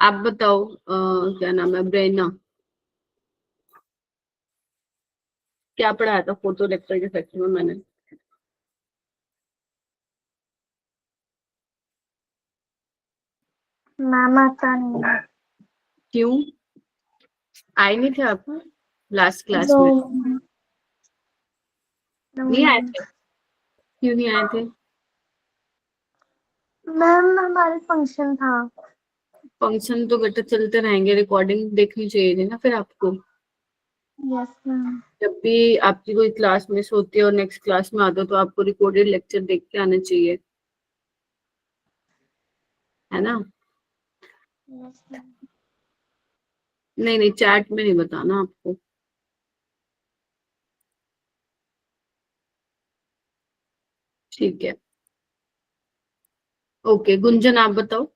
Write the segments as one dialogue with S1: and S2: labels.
S1: आप बताओ क्या नाम है ब्रेना, क्या पढ़ाया था फोटो इलेक्ट्रिक के सेक्शन में मैंने?
S2: मैम आता नहीं है।
S1: क्यों आए नहीं थे आप लास्ट क्लास
S2: तो
S1: में? नहीं आए थे? क्यों नहीं आए थे?
S2: मैम हमारे फंक्शन था।
S1: फंक्शन तो बेटा चलते रहेंगे, रिकॉर्डिंग देखनी चाहिए थी ना फिर आपको।
S2: Yes ma'am.
S1: जब भी आपकी कोई क्लास मिस होती है और नेक्स्ट क्लास में आते हो तो आपको रिकॉर्डेड लेक्चर देख के आना चाहिए, है ना?
S2: Yes ma'am.
S1: नहीं नहीं, चैट में नहीं बताना आपको। ठीक है, ओके। गुंजन आप बताओ।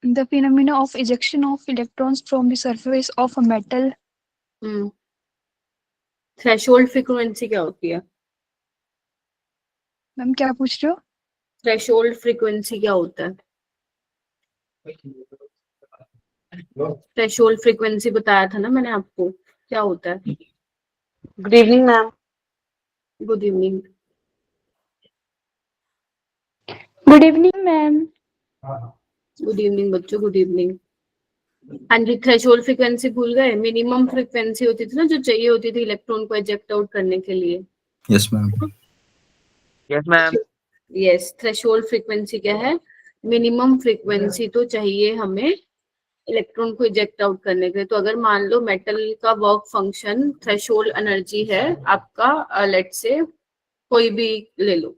S3: The phenomena of ejection of electrons from the surface of a metal.
S1: Threshold frequency क्या होती है?
S3: मैम क्या पूछ रहे हो?
S1: थ्रेशोल्ड फ्रीक्वेंसी क्या होता है? थ्रेशोल्ड फ्रीक्वेंसी बताया था ना मैंने आपको, क्या होता है?
S4: Good evening ma'am.
S1: Good evening.
S3: Good evening ma'am.
S1: Good evening बच्चों, गुड इवनिंग। हाँ जी, थ्रेशोल्ड फ्रीक्वेंसी भूल गए? मिनिमम फ्रीक्वेंसी होती थी ना जो चाहिए होती थी इलेक्ट्रॉन को एजेक्ट आउट करने के लिए।
S5: Yes ma'am.
S4: Yes ma'am.
S1: Yes, threshold frequency क्या है? मिनिमम फ्रीक्वेंसी तो चाहिए हमें इलेक्ट्रॉन को इजेक्ट आउट करने के लिए। तो अगर मान लो मेटल का वर्क फंक्शन थ्रेशोल्ड एनर्जी है आपका, लेट से कोई भी ले लो,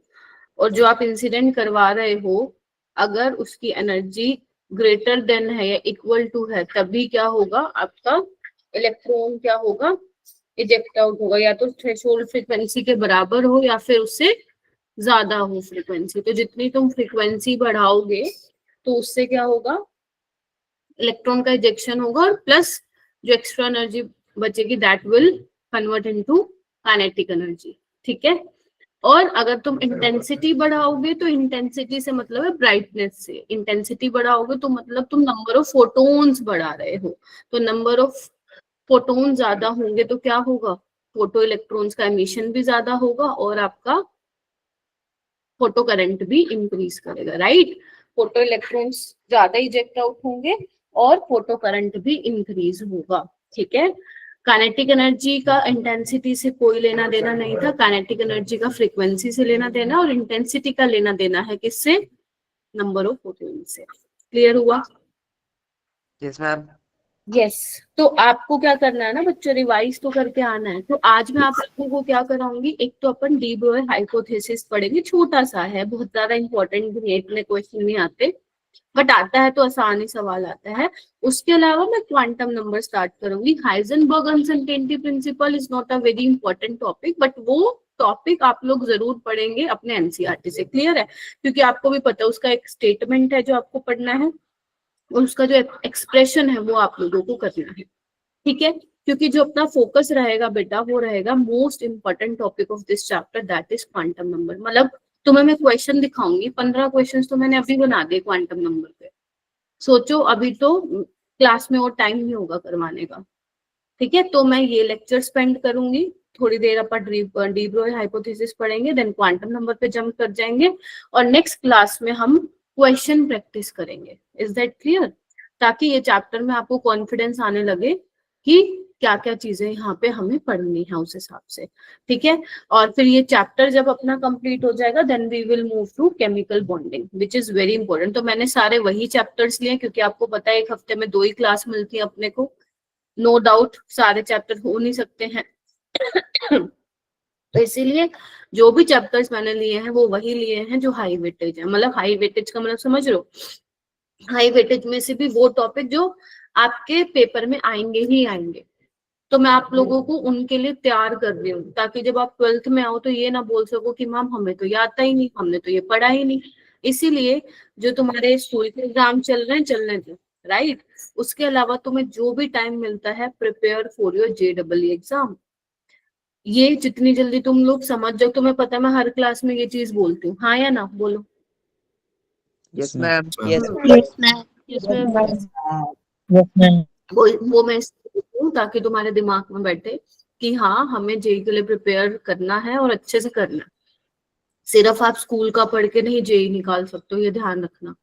S1: और जो आप इंसिडेंट करवा रहे हो अगर उसकी एनर्जी ग्रेटर देन है या इक्वल टू है, तभी क्या होगा आपका इलेक्ट्रॉन क्या होगा, इजेक्ट आउट होगा। या तो थ्रेशोल्ड फ्रीक्वेंसी के बराबर हो या फिर उससे ज्यादा हो फ्रीक्वेंसी। तो जितनी तुम फ्रीक्वेंसी बढ़ाओगे तो उससे क्या होगा, इलेक्ट्रॉन का इजेक्शन होगा, और प्लस जो एक्स्ट्रा एनर्जी बचेगी that will convert into kinetic energy. ठीक है। और अगर तुम इंटेंसिटी बढ़ाओगे तो इंटेंसिटी से मतलब है ब्राइटनेस से, इंटेंसिटी बढ़ाओगे तो मतलब तुम नंबर ऑफ फोटोन्स बढ़ा रहे हो। तो नंबर ऑफ फोटोन ज्यादा होंगे तो क्या होगा, फोटो इलेक्ट्रॉन्स का एमिशन भी ज्यादा होगा और आपका फोटो करंट भी इंक्रीज करेगा, राइट? फोटो इलेक्ट्रॉन्स ज्यादा इजेक्ट आउट होंगे और फोटो करंट भी इंक्रीज होगा। ठीक है। काइनेटिक एनर्जी का इंटेंसिटी से कोई लेना देना नहीं था, काइनेटिक एनर्जी का फ्रीक्वेंसी से लेना देना, और इंटेंसिटी का लेना देना है किससे, नंबर ऑफ फोटोन से। क्लियर हुआ?
S4: Yes ma'am.
S1: यस। तो आपको क्या करना है ना बच्चों, रिवाइज तो करके आना है। तो आज मैं आप लोगों को क्या कराऊंगी, एक तो अपन डी ब्रोई हाइपोथेसिस पढ़ेंगे, छोटा सा है, बहुत ज्यादा इंपॉर्टेंट भी नहीं, इतने क्वेश्चन नहीं आते, बट आता है तो आसानी सवाल आता है। उसके अलावा मैं क्वांटम नंबर स्टार्ट करूंगी। Heisenberg uncertainty principle is not a very important topic, but वो टॉपिक आप लोग जरूर पढ़ेंगे अपने एनसीईआरटी से। क्लियर है? क्योंकि आपको भी पता है उसका एक स्टेटमेंट है जो आपको पढ़ना है, और उसका जो एक्सप्रेशन है वो आप लोगों को करना है। ठीक है। क्योंकि जो अपना फोकस रहेगा बेटा वो रहेगा most important topic of this chapter, that is quantum number. मतलब तुम्हें मैं क्वेश्चन दिखाऊंगी, 15 क्वेश्चन तो मैंने अभी बना दिए क्वांटम नंबर पे। सोचो, अभी तो क्लास में और टाइम नहीं होगा करवाने का। ठीक है। तो मैं ये लेक्चर स्पेंड करूंगी, थोड़ी देर अपन डी ब्रोई हाइपोथेसिस पढ़ेंगे, देन क्वांटम नंबर पे जंप कर जाएंगे, और नेक्स्ट क्लास में हम क्वेश्चन प्रैक्टिस करेंगे। Is that clear? ताकि ये चैप्टर में आपको कॉन्फिडेंस आने लगे कि क्या क्या चीजें यहाँ पे हमें पढ़नी है उस हिसाब से। ठीक है। और फिर ये चैप्टर जब अपना कंप्लीट हो जाएगा then we will move to chemical bonding which is very important. तो मैंने सारे वही चैप्टर्स लिए क्योंकि आपको पता है एक हफ्ते में 2 ही क्लास मिलती है अपने को, नो डाउट सारे चैप्टर हो नहीं सकते हैं। तो इसीलिए जो भी चैप्टर्स मैंने लिए हैं वो वही लिए हैं जो हाई वेटेज है। मतलब हाई वेटेज का मतलब समझ लो, हाई वेटेज में से भी वो टॉपिक जो आपके पेपर में आएंगे ही आएंगे। तो मैं आप लोगों को उनके लिए तैयार कर रही हूँ, ताकि जब आप 12th में आओ तो ये ना बोल सको कि मैम हमें तो ये आता ही नहीं, हमने तो ये पढ़ा ही नहीं। इसीलिए जो तुम्हारे स्कूल के एग्जाम चल रहे हैं चलने दो, राइट? उसके अलावा तुम्हें जो भी टाइम मिलता है prepare for your JEE exam. ये जितनी जल्दी तुम लोग समझ जाओ, तुम्हें पता है मैं हर क्लास में ये चीज बोलती हूँ, हाँ या ना बोलो।
S4: Yes, ma'am. Yes.
S2: Yes, ma'am.
S3: Yes, ma'am.
S2: Yes, ma'am.
S1: वो मैं इसलिए बोलती हूँ ताकि तुम्हारे दिमाग में बैठे कि हाँ हमें जेई के लिए प्रिपेयर करना है और अच्छे से करना है। सिर्फ आप स्कूल का पढ़ के नहीं जेई निकाल सकते हो, ये ध्यान रखना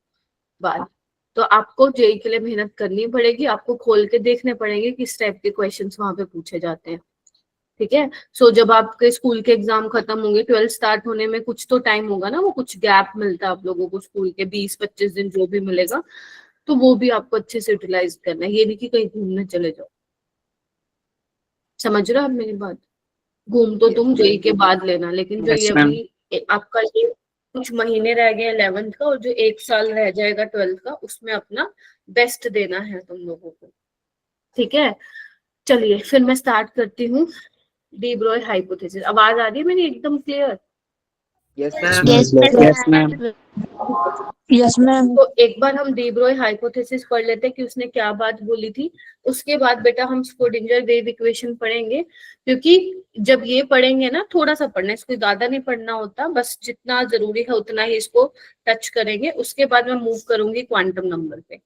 S1: बात। तो आपको जेई के लिए मेहनत करनी पड़ेगी, आपको खोल के देखने पड़ेंगे किस टाइप के क्वेश्चंस वहां पे पूछे जाते हैं, ठीक है। सो जब आपके स्कूल के एग्जाम खत्म होंगे, 12th स्टार्ट होने में कुछ तो टाइम होगा ना, वो कुछ गैप मिलता है आप लोगों को स्कूल के 20-25 दिन जो भी मिलेगा, तो वो भी आपको अच्छे से यूटिलाइज करना है। ये नहीं कि कहीं घूमने चले जाओ, समझ रहे हो आप मेरी बात। घूम तो तुम जेई के बाद लेना, लेकिन जो
S4: Yes,
S1: ये
S4: ma'am.
S1: अभी आपका ये कुछ महीने रह गए 11th का और जो 1 साल रह जाएगा 12th का, उसमें अपना बेस्ट देना है तुम लोगों को, ठीक है। चलिए फिर मैं स्टार्ट करती हूँ। डी ब्रॉय हाइपोथेसिस, आवाज आ रही है मेरी एकदम clear?
S4: Yes, ma'am.
S2: Yes,
S3: Yes, ma'am. Yes, ma'am.
S1: तो एक बार हम डी ब्रॉय हाइपोथेसिस पढ़ लेते हैं कि उसने क्या बात बोली थी। उसके बाद बेटा हम स्क्रोडिंगर वेव इक्वेशन पढ़ेंगे, क्योंकि जब ये पढ़ेंगे ना, थोड़ा सा पढ़ना है, इसको ज्यादा नहीं पढ़ना होता, बस जितना जरूरी है उतना ही इसको टच करेंगे। उसके बाद मैं मूव करूंगी क्वांटम नंबर पे,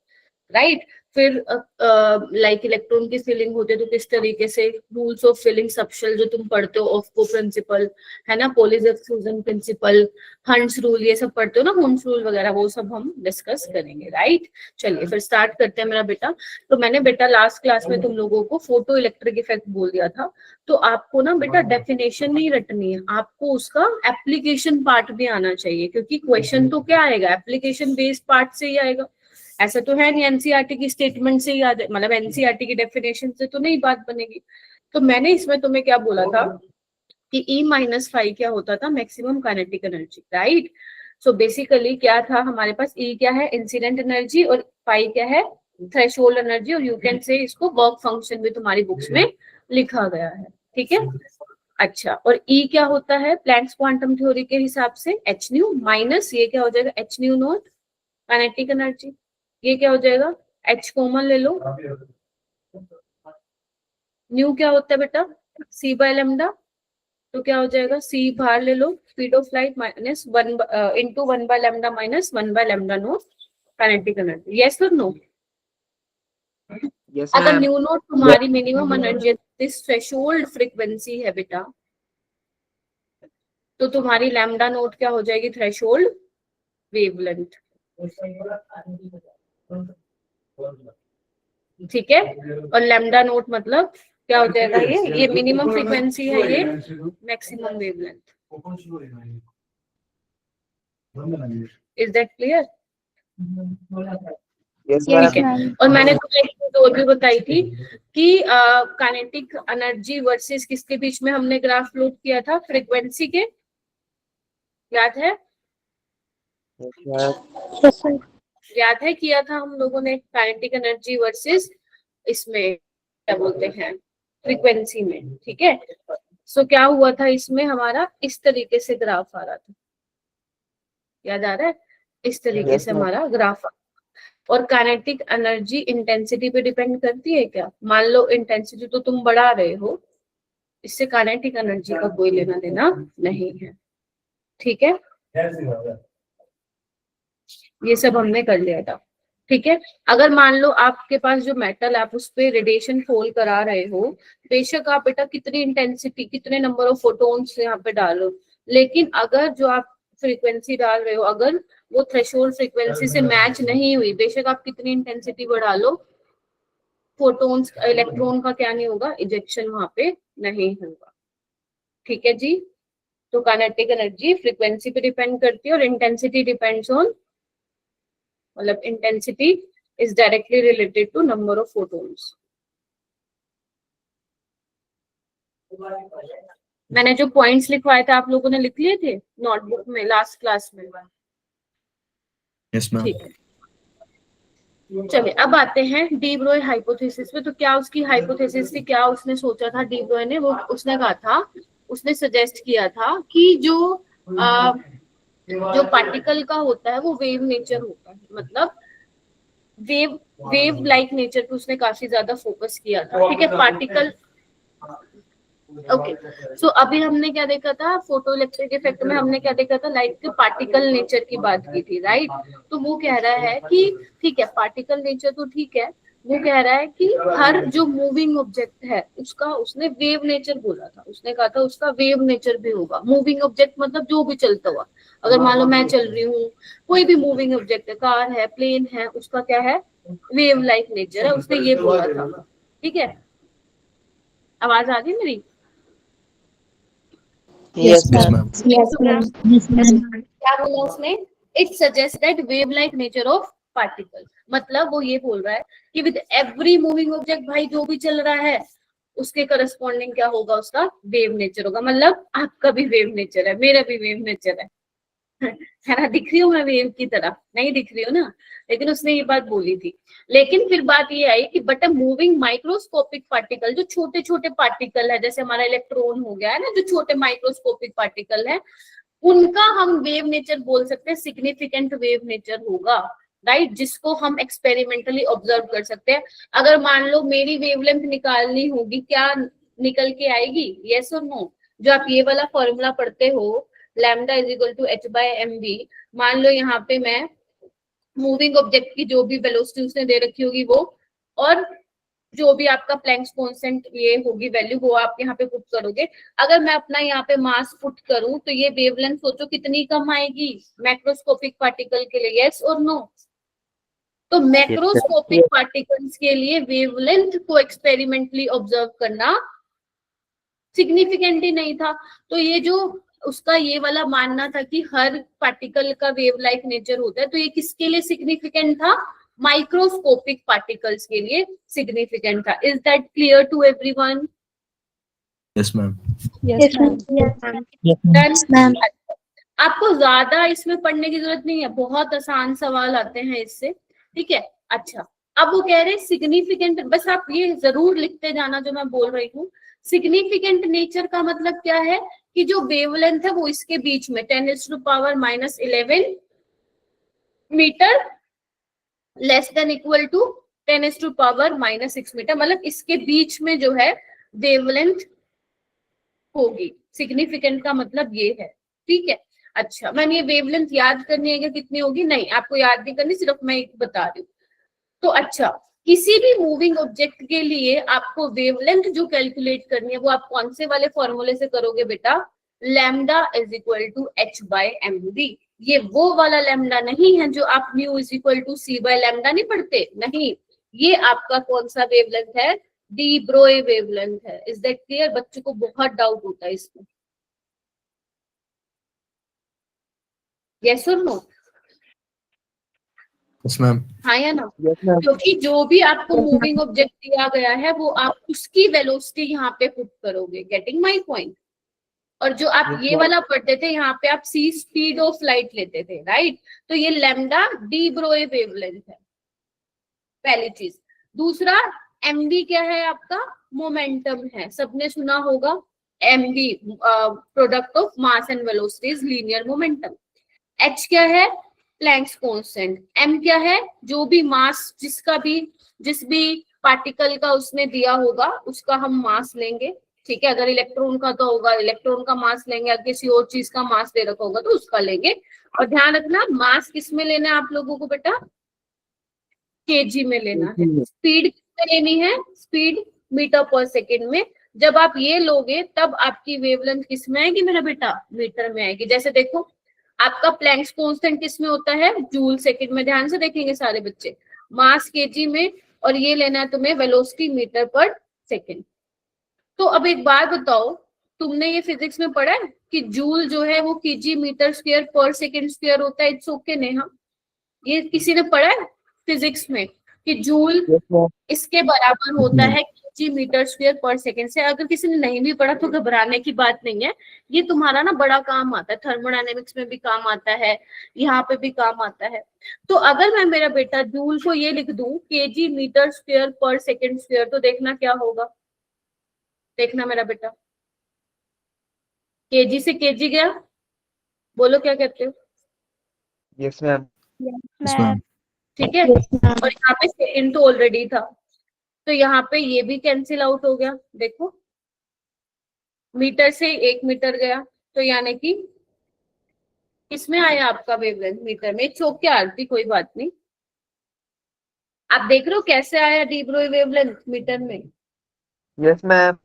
S1: राइट। फिर लाइक इलेक्ट्रॉन की फिलिंग होती है तो किस तरीके से, रूल्स ऑफ फिलिंग सबशेल जो तुम पढ़ते हो, ऑफ्को प्रिंसिपल है ना, Pauli's exclusion principal, hunts rule, ये सब पढ़ते हो ना, हुंस रूल वगैरह, वो सब हम डिस्कस करेंगे, राइट। चलिए फिर स्टार्ट करते हैं मेरा बेटा। तो मैंने बेटा लास्ट क्लास में तुम लोगों को फोटो इलेक्ट्रिक इफेक्ट बोल दिया था, तो आपको ना बेटा डेफिनेशन नहीं रटनी है, आपको उसका एप्लीकेशन पार्ट भी आना चाहिए, क्योंकि क्वेश्चन तो क्या आएगा, एप्लीकेशन बेस्ड पार्ट से ही आएगा। ऐसा तो है नहीं एनसीईआरटी की स्टेटमेंट से ही याद, मतलब एनसीईआरटी की डेफिनेशन से तो नहीं बात बनेगी। तो मैंने इसमें तुम्हें क्या बोला था कि E-5 क्या होता था, maximum kinetic energy, right. So basically क्या था हमारे पास, E क्या है, इंसिडेंट एनर्जी, और फाई क्या है, थ्रेशोल्ड एनर्जी, और यू कैन से इसको वर्क फंक्शन भी तुम्हारी बुक्स में लिखा गया है, ठीक है। अच्छा, और E क्या होता है प्लैंक्स क्वांटम थ्योरी के हिसाब से, एच न्यू माइनस ये क्या हो जाएगा, H new not kinetic energy, ये क्या हो जाएगा, एच कॉमन ले लो, न्यू क्या होता है बेटा, सी बाय लेमडा, तो क्या हो जाएगा, सी बाहर ले लो, speed of light minus 1 into 1 by lambda minus 1 by lambda naught kinetic energy, yes और नो।
S4: Yes,
S1: अगर
S4: ma'am.
S1: न्यू नोट तुम्हारी minimum energy this threshold frequency है बेटा, तो तुम्हारी लैम्डा नोट क्या हो जाएगी, थ्रेशोल्ड वेवलेंथ, ठीक है। और लैम्डा नोट मतलब क्या हो जाएगा, ये मिनिमम फ्रीक्वेंसी है, ये maximum wavelength, is that clear?
S4: Yes,
S2: Yes,
S1: ठीक
S4: ma'am.
S1: है।
S2: ma'am.
S1: और मैंने तुम्हें एक चीज और भी बताई थी कि काइनेटिक एनर्जी वर्सेस किसके बीच में हमने ग्राफ प्लॉट किया था, फ्रीक्वेंसी के, याद है?
S4: Yes, ma'am.
S2: Yes, sir.
S1: याद है किया था हम लोगों ने, काइनेटिक एनर्जी वर्सेस इसमें क्या बोलते हैं, फ्रीक्वेंसी में, ठीक है। सो क्या हुआ था इसमें, हमारा इस तरीके से ग्राफ आ रहा था, याद आ रहा है, इस तरीके
S4: Yes,
S1: से
S4: ma'am.
S1: हमारा ग्राफ। और काइनेटिक एनर्जी इंटेंसिटी पे डिपेंड करती है क्या, मान लो इंटेंसिटी तो तुम बढ़ा रहे हो, इससे काइनेटिक एनर्जी का कोई लेना देना नहीं है, ठीक है। ये सब हमने कर लिया था, ठीक है। अगर मान लो आपके पास जो मेटल आप उस पे रेडिएशन फॉल करा रहे हो, बेशक आप बेटा कितनी इंटेंसिटी, कितने नंबर ऑफ फोटोन्स यहाँ पे डालो, लेकिन अगर जो आप फ्रीक्वेंसी डाल रहे हो अगर वो थ्रेशोल्ड फ्रीक्वेंसी से मैच नहीं हुई, बेशक आप कितनी इंटेंसिटी बढ़ा लो, फोटोन्स इलेक्ट्रॉन का क्या नहीं होगा, इजेक्शन वहां पे नहीं होगा, ठीक है जी। तो काइनेटिक एनर्जी फ्रीक्वेंसी पे डिपेंड करती है, और इंटेंसिटी डिपेंड्स ऑन, मतलब intensity is directly related to number of photons. मैंने जो पॉइंट्स लिखवाए थे आप लोगों ने लिख लिए थे नोटबुक में लास्ट क्लास में?
S5: Yes ma'am.
S1: ठीक है, चलिए अब आते हैं डी ब्रोय हाइपोथेसिस पे। तो क्या उसकी हाइपोथेसिस थी, क्या उसने सोचा था डी ब्रोय ने, वो उसने कहा था, उसने सजेस्ट किया था कि जो पार्टिकल का होता है वो वेव नेचर होता है, मतलब वेव लाइक नेचर पे उसने काफी ज्यादा फोकस किया था, ठीक है। पार्टिकल ओके, सो अभी हमने क्या देखा था, फोटो इलेक्ट्रिक इफेक्ट में हमने क्या देखा था, लाइट के पार्टिकल नेचर की बात की थी, राइट। तो वो कह रहा है कि ठीक है, पार्टिकल नेचर तो ठीक है, वो कह रहा है कि हर जो मूविंग ऑब्जेक्ट है उसका, उसने वेव नेचर बोला था, उसने कहा था उसका वेव नेचर भी होगा। मूविंग ऑब्जेक्ट मतलब जो भी चलता हुआ, अगर मान लो मैं चल रही हूँ, कोई भी मूविंग ऑब्जेक्ट है, कार है, प्लेन है, उसका क्या है, वेव लाइक नेचर है, उसने ये बोला था। ठीक है, आवाज आ गई मेरी?
S4: Yes,
S5: Yes,
S4: ma'am.
S5: ma'am.
S2: Yes, ma'am. Yes, ma'am.
S1: क्या बोला उसने, it suggest that wave like nature of particle, मतलब वो ये बोल रहा है कि विद एवरी मूविंग ऑब्जेक्ट, भाई जो भी चल रहा है उसके करस्पॉन्डिंग क्या होगा, उसका वेव नेचर होगा। मतलब आपका भी वेव नेचर है, मेरा भी वेव नेचर है है ना। दिख रही हूँ मैं वेव की तरह? नहीं दिख रही हूँ ना, लेकिन उसने ये बात बोली थी। लेकिन फिर बात ये आई कि but a moving microscopic particle, जो छोटे छोटे पार्टिकल है, जैसे हमारा इलेक्ट्रॉन हो गया है ना, जो छोटे माइक्रोस्कोपिक पार्टिकल है, उनका हम वेव नेचर बोल सकते हैं, सिग्निफिकेंट वेव नेचर होगा, राइट, जिसको हम एक्सपेरिमेंटली ऑब्जर्व कर सकते हैं। अगर मान लो मेरी वेवलेंथ निकालनी होगी, क्या निकल के आएगी, यस और नो? जो आप ये वाला फॉर्मूला पढ़ते हो, lambda is equal to H by M B, मान लो यहाँ पे मैं मूविंग ऑब्जेक्ट की जो भी वेलोसिटी उसने दे रखी होगी वो, और जो भी आपका प्लैंक्स कांस्टेंट ये होगी वैल्यू, वो आप यहाँ पे पुट करोगे। अगर मैं अपना यहाँ पे मास पुट करूं तो ये वेवलेंथ सोचो कितनी कम आएगी मैक्रोस्कोपिक पार्टिकल के लिए, यस और नो? तो मैक्रोस्कोपिक पार्टिकल्स के लिए वेवलेंथ को एक्सपेरिमेंटली ऑब्जर्व करना सिग्निफिकेंट ही नहीं था। तो ये जो उसका ये वाला मानना था कि हर पार्टिकल का वेव लाइक नेचर होता है, तो ये किसके लिए सिग्निफिकेंट था, माइक्रोस्कोपिक पार्टिकल्स के लिए सिग्निफिकेंट था। Is that clear to everyone?
S5: Yes, ma'am.
S2: Yes, ma'am.
S3: Yes, ma'am.
S2: Yes, ma'am.
S1: आपको ज्यादा इसमें पढ़ने की जरूरत नहीं है, बहुत आसान सवाल आते हैं इससे, ठीक है। अच्छा, अब वो कह रहे हैं सिग्निफिकेंट, बस आप ये जरूर लिखते जाना जो मैं बोल रही हूँ। सिग्निफिकेंट नेचर का मतलब क्या है कि जो वेवलेंथ है वो इसके बीच में 10⁻⁻11 meter less than equal to 10⁻⁻6 meter, मतलब इसके बीच में जो है वेवलेंथ होगी। सिग्निफिकेंट का मतलब ये है, ठीक है। अच्छा, मैंने ये वेवलेंथ याद करनी है कि कितनी होगी, नहीं आपको याद नहीं करनी, सिर्फ मैं एक बता रही हूँ। तो अच्छा, किसी भी मूविंग ऑब्जेक्ट के लिए आपको वेवलेंथ जो कैलकुलेट करनी है वो आप कौन से वाले फॉर्मूले से करोगे बेटा, lambda is equal to H by M D. ये वो वाला लैम्डा नहीं है जो आप mu is equal to C by lambda नहीं पढ़ते, नहीं, ये आपका कौन सा वेवलेंथ है, डी ब्रोए वेवलेंथ है। Is that clear? बच्चों को बहुत डाउट होता है इसमें, यस और नो?
S5: Yes, ma'am.
S1: हाँ या ना?
S4: Yes, ma'am.
S1: क्योंकि जो भी आपको मूविंग ऑब्जेक्ट दिया गया है वो आप उसकी वेलोसिटी यहाँ पे पुट करोगे, गेटिंग माय पॉइंट? और जो आप ये वाला पढ़ते थे यहाँ पे आप सी स्पीड ऑफ लाइट लेते थे, राइट। तो ये लैम्डा डी ब्रोए वेवलेंथ है, पहली चीज। दूसरा, एमडी क्या है आपका, मोमेंटम है, सबने सुना होगा MD, product of mass and velocities, linear momentum. H क्या है, प्लैंक्स कांस्टेंट। एम क्या है, जो भी मास जिस भी पार्टिकल का उसने दिया होगा उसका हम मास लेंगे, ठीक है। अगर इलेक्ट्रॉन का तो होगा इलेक्ट्रॉन का मास लेंगे, अगर किसी और चीज का मास दे रखा होगा तो उसका लेंगे। और ध्यान रखना मास किस में लेना है आप लोगों को बेटा, केजी में लेना है। स्पीड किसमें लेनी है, स्पीड मीटर पर सेकेंड में। जब आप ये लोगे तब आपकी वेवलेंथ किस में आएगी मेरा बेटा, मीटर में आएगी। जैसे देखो आपका प्लैंक्स कांस्टेंट किस में होता है, जूल सेकंड में, ध्यान से देखेंगे सारे बच्चे, मास केजी में, और ये लेना है तुम्हें वेलोसिटी मीटर पर सेकंड। तो अब एक बात बताओ, तुमने ये फिजिक्स में पढ़ा है कि जूल जो है वो केजी मीटर स्क्वायर पर सेकंड स्क्वायर होता है? इट्स ओके नेहा, ये किसी ने पढ़ा है फिजिक्स में कि जूल
S4: Yes, ma'am.
S1: इसके बराबर होता है केजी मीटर स्क्वायर पर सेकंड से? अगर किसी ने नहीं भी पढ़ा तो घबराने की बात नहीं है, ये तुम्हारा ना बड़ा काम आता है, थर्मोडायनेमिक्स में भी काम आता है, यहाँ पे भी काम आता है। तो अगर मैं मेरा बेटा जूल को ये लिख दूं केजी मीटर स्क्वायर पर सेकंड स्क्वायर, तो देखना क्या होगा, देखना मेरा बेटा, केजी से केजी गया, बोलो क्या कहते हो?
S4: Yes, ma'am.
S5: Yes, ma'am.
S1: ठीक है, और यहाँ पे सेकंड तो ऑलरेडी था, तो यहाँ पे ये भी कैंसिल आउट हो गया। देखो मीटर से 1 मीटर गया, तो यानी कि किसमें आया आपका वेवलेंथ मीटर में? चौक के आरती, कोई बात नहीं। आप देख रहे हो कैसे आया डी ब्रोई वेवलेंथ मीटर में?
S4: Yes, ma'am.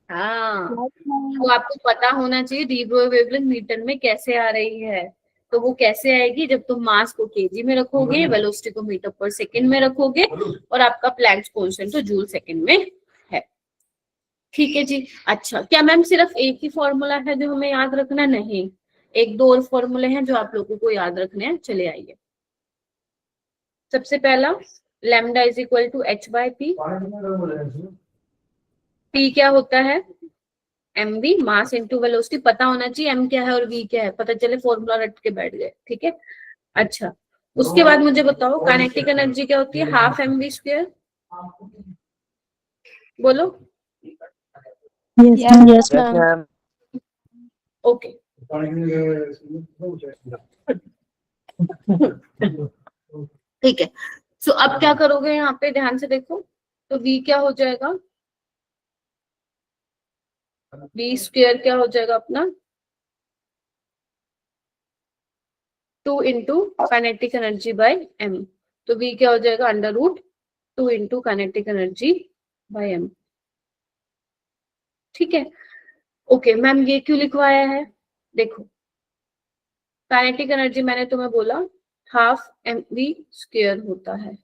S1: हाँ, वो आपको पता होना चाहिए डी ब्रोई वेवलेंथ मीटर में कैसे आ रही है। तो वो कैसे आएगी? जब तुम मास को केजी में रखोगे, वेलोसिटी को मीटर पर सेकंड में रखोगे, और आपका प्लैंक्स कांस्टेंट तो जूल सेकंड में है। ठीक है जी। अच्छा, क्या मैम सिर्फ एक ही फॉर्मूला है जो हमें याद रखना? नहीं, एक दो और फॉर्मूले हैं जो आप लोगों को याद रखने हैं। चले आइए। सबसे पहला, lambda is equal to H by P. P क्या होता है? M V, mass into velocity. पता होना चाहिए एम क्या है और वी क्या है, पता चले फॉर्मूला रट के बैठ गए। ठीक है। अच्छा, उसके बाद मुझे बताओ काइनेटिक एनर्जी क्या होती है? Half M V square. बोलो।
S2: Yes,
S4: Yes,
S2: ma'am.
S4: ma'am.
S1: Okay, ठीक है। सो अब क्या करोगे यहाँ पे? ध्यान से देखो। तो v क्या हो जाएगा? v स्क्वायर क्या हो जाएगा अपना? 2 into kinetic energy by m। तो v क्या हो जाएगा? Under root 2 into kinetic energy by m। ठीक है। ओके मैम, ये क्यों लिखवाया है? देखो, काइनेटिक एनर्जी मैंने तुम्हें बोला हाफ एम वी स्क्वायर होता है।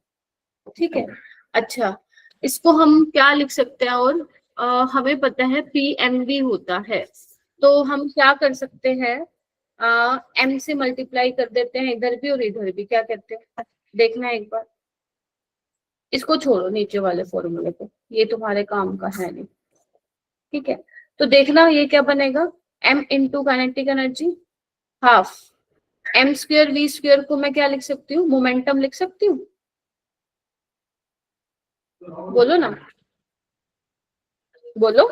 S1: ठीक है। अच्छा, इसको हम क्या लिख सकते हैं? और हमें पता है पी एम वी होता है, तो हम क्या कर सकते हैं? एम से मल्टीप्लाई कर देते हैं इधर भी और इधर भी। क्या कहते हैं? देखना एक बार। इसको छोड़ो, नीचे वाले फॉर्मूले को, ये तुम्हारे काम का है नहीं। ठीक है। तो देखना ये क्या बनेगा? M into kinetic energy half M square V square को मैं क्या लिख सकती हूँ? मोमेंटम लिख सकती हूँ। बोलो ना, बोलो।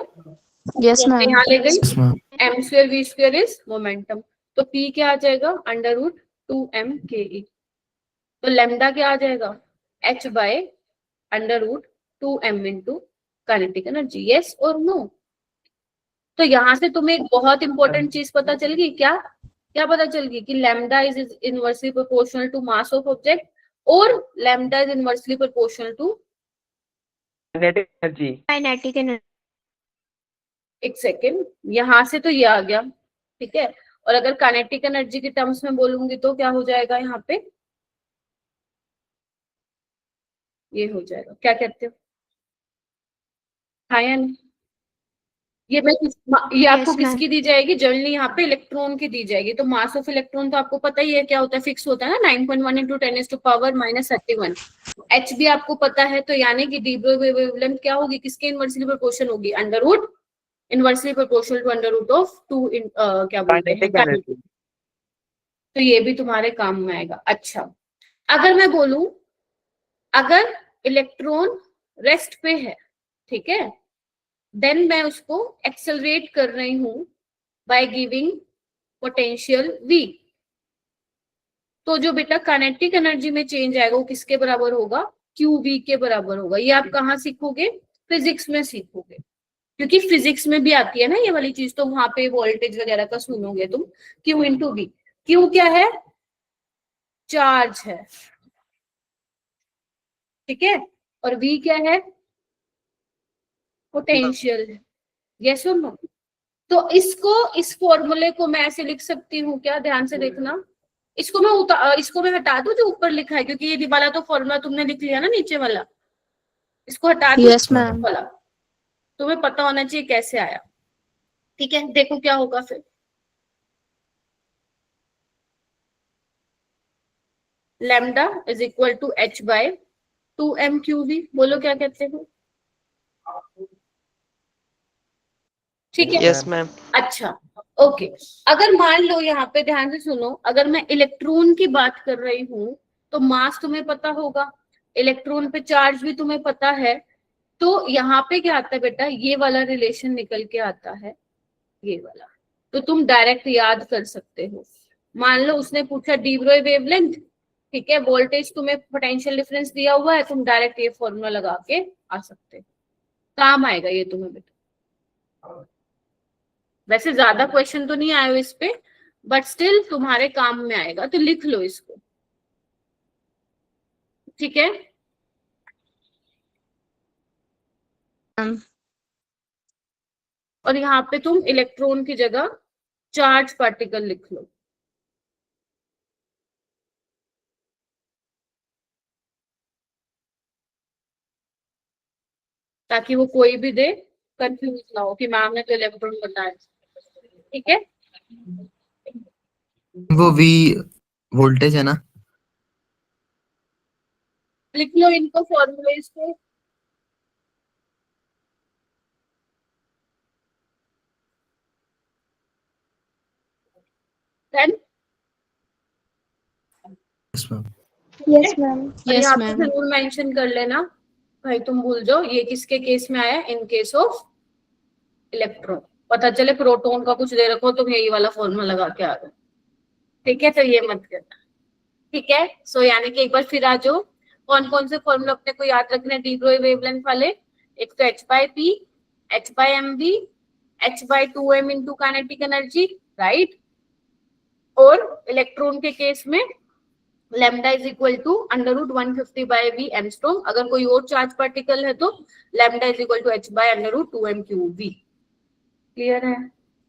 S2: Yes, ma'am.
S1: यहाँ ले गई।
S5: Yes, ma'am.
S1: M square V square is momentum. तो पी क्या आ जाएगा? अंडर रूट 2m के ई। तो लेमडा क्या आ जाएगा? h by under root 2m into kinetic energy. Yes और नो? तो यहाँ से तुम्हें एक बहुत इंपॉर्टेंट चीज पता चल गई। क्या क्या पता चल गई? कि lambda is inversely proportional to mass of object, और lambda is inversely proportional to
S4: Kinetic energy.
S2: Kinetic energy.
S1: एक सेकेंड, यहां से तो ये आ गया। ठीक है। और अगर काइनेटिक एनर्जी के टर्म्स में बोलूंगी तो क्या हो जाएगा यहाँ पे? ये हो जाएगा। क्या कहते हो? हाँ या नहीं? ये मैं ये आपको
S2: Yes, ma'am.
S1: किसकी दी जाएगी? जनरली यहाँ पे इलेक्ट्रॉन की दी जाएगी। तो मास ऑफ इलेक्ट्रॉन तो आपको पता ही है क्या होता है, फिक्स होता है ना, 9.1 इंटू 10⁻⁻31। एच भी आपको पता है। तो यानी कि डी ब्रोई वेवलेंथ क्या होगी? किसके इनवर्सली प्रोपोर्शन होगी? Under root inversely proportional to under root of 2 क्या बोलते हैं?
S4: Kinetic energy.
S1: तो ये भी तुम्हारे काम में आएगा। अच्छा, अगर मैं बोलूं अगर इलेक्ट्रॉन रेस्ट पे है, ठीक है, देन मैं उसको एक्सेलरेट कर रही हूं बाय गिविंग पोटेंशियल v। तो जो बेटा काइनेटिक एनर्जी में चेंज आएगा वो किसके बराबर होगा? QV के बराबर होगा। ये आप कहाँ सीखोगे? फिजिक्स में सीखोगे, क्योंकि फिजिक्स में भी आती है ना ये वाली चीज। तो वहां पे वोल्टेज वगैरह का सुनोगे तुम। Q into we. क्यू क्या है? चार्ज है। ठीक है। और v क्या है? पोटेंशियल है। यस और नो? तो इसको, इस फॉर्मूले को मैं ऐसे लिख सकती हूँ क्या? ध्यान से देखना। इसको मैं हटा दूं जो ऊपर लिखा है, क्योंकि ये वाला तो फॉर्मूला तुमने लिख लिया ना नीचे वाला। इसको हटा दूं
S2: Yes, ma'am.
S1: वाला। तुम्हें पता होना चाहिए कैसे आया। ठीक है, देखो क्या होगा फिर। Lambda is equal to h by 2m QV। बोलो क्या कहते हो? ठीक है।
S4: Yes, ma'am.
S1: अच्छा, ओके। अगर मान लो, यहाँ पे ध्यान से सुनो, अगर मैं इलेक्ट्रॉन की बात कर रही हूँ तो मास तुम्हें पता होगा, इलेक्ट्रॉन पे चार्ज भी तुम्हें पता है। तो यहाँ पे क्या आता है बेटा? ये वाला रिलेशन निकल के आता है, ये वाला। तो तुम डायरेक्ट याद कर सकते हो। मान लो उसने पूछा डी ब्रोई वेवलेंथ, ठीक है, वोल्टेज तुम्हें पोटेंशियल डिफरेंस दिया हुआ है, तुम डायरेक्ट ये फॉर्मूला लगा के आ सकते हो। काम आएगा ये तुम्हें बेटा। वैसे ज्यादा क्वेश्चन तो नहीं आए हो इस पे, बट स्टिल तुम्हारे काम में आएगा, तो लिख लो इसको, ठीक है। और यहाँ पे तुम इलेक्ट्रॉन की जगह चार्ज पार्टिकल लिख लो। ताकि वो कोई भी दे कंफ्यूज ना हो कि मैम ने तो इलेक्ट्रॉन बताया, ठीक है।
S5: वो V वोल्टेज है ना?
S1: लिख लो इनको फॉर्मूलेज को। Then
S5: Yes, ma'am.
S2: Yes, ma'am.
S1: और
S2: Yes,
S1: यहाँ पे
S2: ma'am.
S1: जरूर मेंशन कर लेना भाई, तुम भूल जाओ ये किसके केस में आया, इन केस ऑफ इलेक्ट्रॉन। पता चले प्रोटॉन का कुछ दे रखो तुम यही वाला फॉर्मूला लगा के आ गए, ठीक है, तो ये मत करना, ठीक है। सो यानी कि एक बार फिर आ जाओ, कौन कौन से फॉर्मूला अपने को याद रखने डी ब्रोई वेवलेंथ वाले। एक तो h by p, h by mv, h by 2m into kinetic energy, right. और इलेक्ट्रॉन के केस में lambda is equal to √150 by V angstrom. अगर कोई और चार्ज पार्टिकल है तो lambda is equal to h by √2m cube v। Clear है?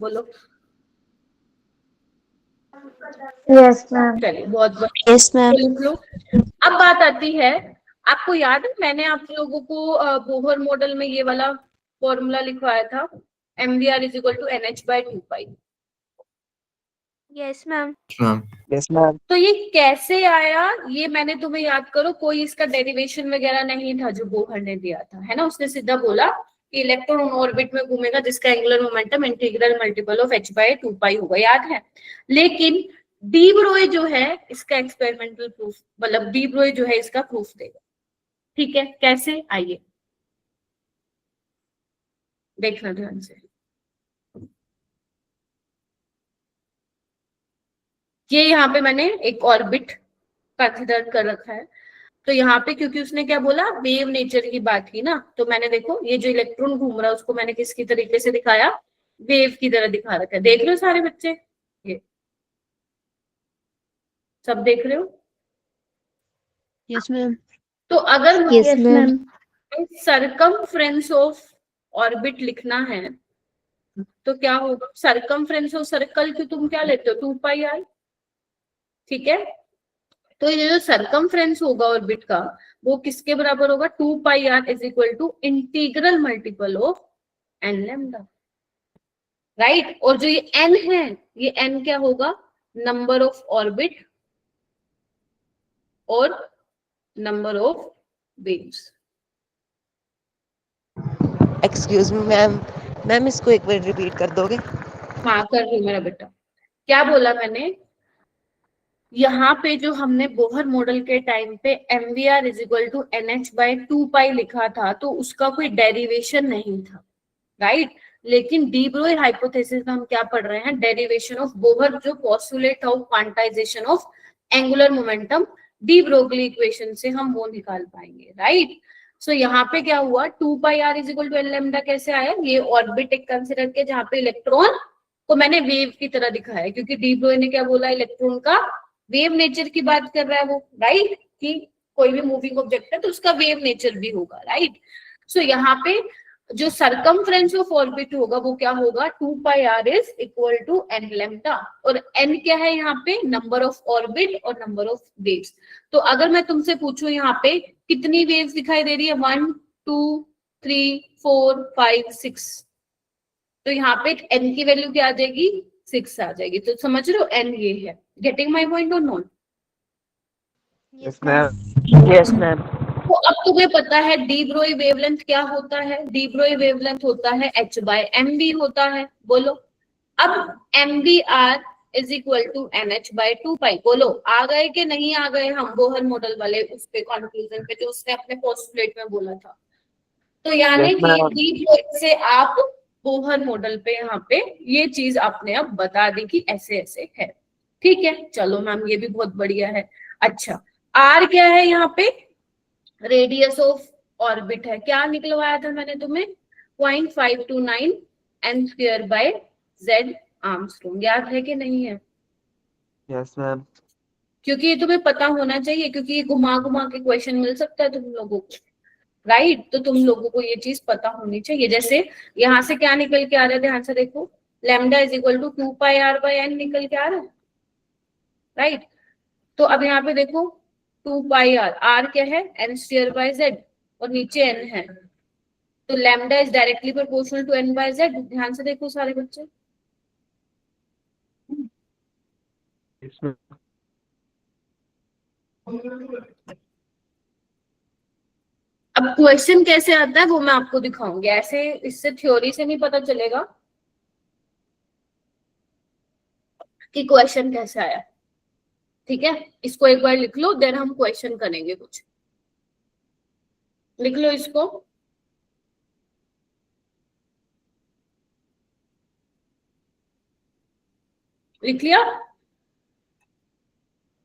S1: बोलो।
S2: Yes, ma'am.
S1: चलिए, बहुत बढ़िया।
S2: Yes, ma'am.
S1: लिख लो। अब बात आती है, आपको याद है मैंने आप लोगों को बोहर मॉडल में ये वाला फॉर्मूला लिखवाया था, mvr is equal to nh by 2
S2: Yes, ma'am.
S5: Ma'am.
S4: Yes, ma'am.
S1: तो ये कैसे आया, ये मैंने तुम्हें याद करो, कोई इसका डेरिवेशन वगैरह नहीं था जो बोहर ने दिया था, है ना। उसने सीधा बोला कि इलेक्ट्रॉन ऑर्बिट में घूमेगा जिसका angular momentum integral multiple of h by 2 होगा, याद है। लेकिन डी ब्रोई जो है इसका एक्सपेरिमेंटल प्रूफ, मतलब डी ब्रोई जो है इसका प्रूफ देगा, ठीक है। कैसे, आइए देखना ध्यान से। ये यहाँ पे मैंने एक ऑर्बिट कंसिडर कर रखा है, तो यहाँ पे क्योंकि उसने क्या बोला, वेव नेचर की बात की ना, तो मैंने देखो ये जो इलेक्ट्रॉन घूम रहा है उसको मैंने किसकी तरीके से दिखाया, वेव की तरह दिखा रखा है। देख रहे हो सारे बच्चे, ये सब देख रहे हो।
S2: Yes, ma'am.
S1: तो अगर
S2: Yes, ma'am.
S1: Circumference of orbit लिखना है तो क्या होगा, सरकमफ्रेंस ऑफ सर्कल की तुम क्या लेते हो, 2πr, ठीक है। तो ये जो सरकमफ्रेंस होगा ऑर्बिट का वो किसके बराबर होगा, 2πr is equal to integral multiple of n lambda, right. और जो ये n है, ये n क्या होगा, नंबर ऑफ ऑर्बिट और number of waves.
S6: Excuse me ma'am, ma'am इसको एक बार रिपीट कर दोगे?
S1: हाँ कर रही हूँ मेरा बेटा। क्या बोला मैंने, यहाँ पे जो हमने बोहर मॉडल के टाइम पे mvr is equal to nh by 2π लिखा था, तो उसका कोई डेरिवेशन नहीं था, राइट। लेकिन डी ब्रोई हाइपोथेसिस में हम क्या पढ़ रहे हैं, डेरिवेशन ऑफ बोहर जो postulate of quantization of angular momentum de Broglie equation से हम वो निकाल पाएंगे, राइट। सो यहाँ पे क्या हुआ, 2πr is equal to n lambda कैसे आया, ये ऑर्बिट एक कंसिडर के जहाँ पे इलेक्ट्रॉन को मैंने वेव की तरह दिखाया, क्योंकि डी ब्रोई ने क्या बोला, इलेक्ट्रॉन का वेव नेचर की बात कर रहा है वो, राइट, कि कोई भी मूविंग ऑब्जेक्ट है तो उसका वेव नेचर भी होगा, राइट। सो यहाँ पे जो सरकमफ्रेंस ऑफ ऑर्बिट होगा वो क्या होगा, 2πr is equal to n lambda, और n क्या है यहाँ पे, नंबर ऑफ ऑर्बिट और नंबर ऑफ वेव्स। तो अगर मैं तुमसे पूछूं यहाँ पे कितनी वेव्स दिखाई दे रही है, 1 2 3 4 5 6, तो यहाँ पे n की वैल्यू क्या आ जाएगी, 6 आ जाएगी। तो समझ रहे हो n ये है, गेटिंग माई पॉइंट और not.
S4: Yes, ma'am.
S6: Yes ma'am.
S1: तो अब तुम्हें पता है डी ब्रोई वेवलेंथ क्या होता है, डी ब्रोई वेवलेंथ होता है h by mv होता है, बोलो। अब mvr is equal to nh by 2π, बोलो आ गए कि नहीं आ गए हम बोहर मॉडल वाले उस पे कंक्लूजन पे जो उसने अपने पोस्टुलेट में बोला था। तो यानी
S4: Yes,
S1: कि
S4: ma'am.
S1: डी ब्रोई से आप बोहर मॉडल पे यहाँ पे ये चीज आपने अब बता दी कि ऐसे ऐसे है, ठीक है। चलो मैम ये भी बहुत बढ़िया है। अच्छा, आर क्या है यहाँ पे, रेडियस ऑफ ऑर्बिट है, क्या निकलवाया था मैंने तुम्हें, 0.529 n² by Z आर्मस्ट्रॉन्ग। याद है कि नहीं है?
S4: Yes, ma'am.
S1: क्योंकि ये तुम्हें पता होना चाहिए, क्योंकि ये घुमा घुमा के क्वेश्चन मिल सकता है तुम लोगों को, राइट? तो तुम लोगों को ये चीज पता होनी चाहिए। जैसे यहाँ से क्या निकल के आ रहा है, ध्यान से देखो, lambda is equal to 2 pi r by n निकल के आ रहा है, राइट? तो अब यहाँ पे देखो 2 पाई r क्या है, n स्क्वायर बाय z, और नीचे n है, तो lambda is directly proportional to n by z। ध्यान से देखो सारे बच्चे।
S4: Yes, ma'am.
S1: अब क्वेश्चन कैसे आता है वो मैं आपको दिखाऊंगी, ऐसे इससे थ्योरी से नहीं पता चलेगा कि क्वेश्चन कैसे आया। ठीक है, इसको एक बार लिख लो, देन हम क्वेश्चन करेंगे कुछ। लिख लो इसको। लिख लिया?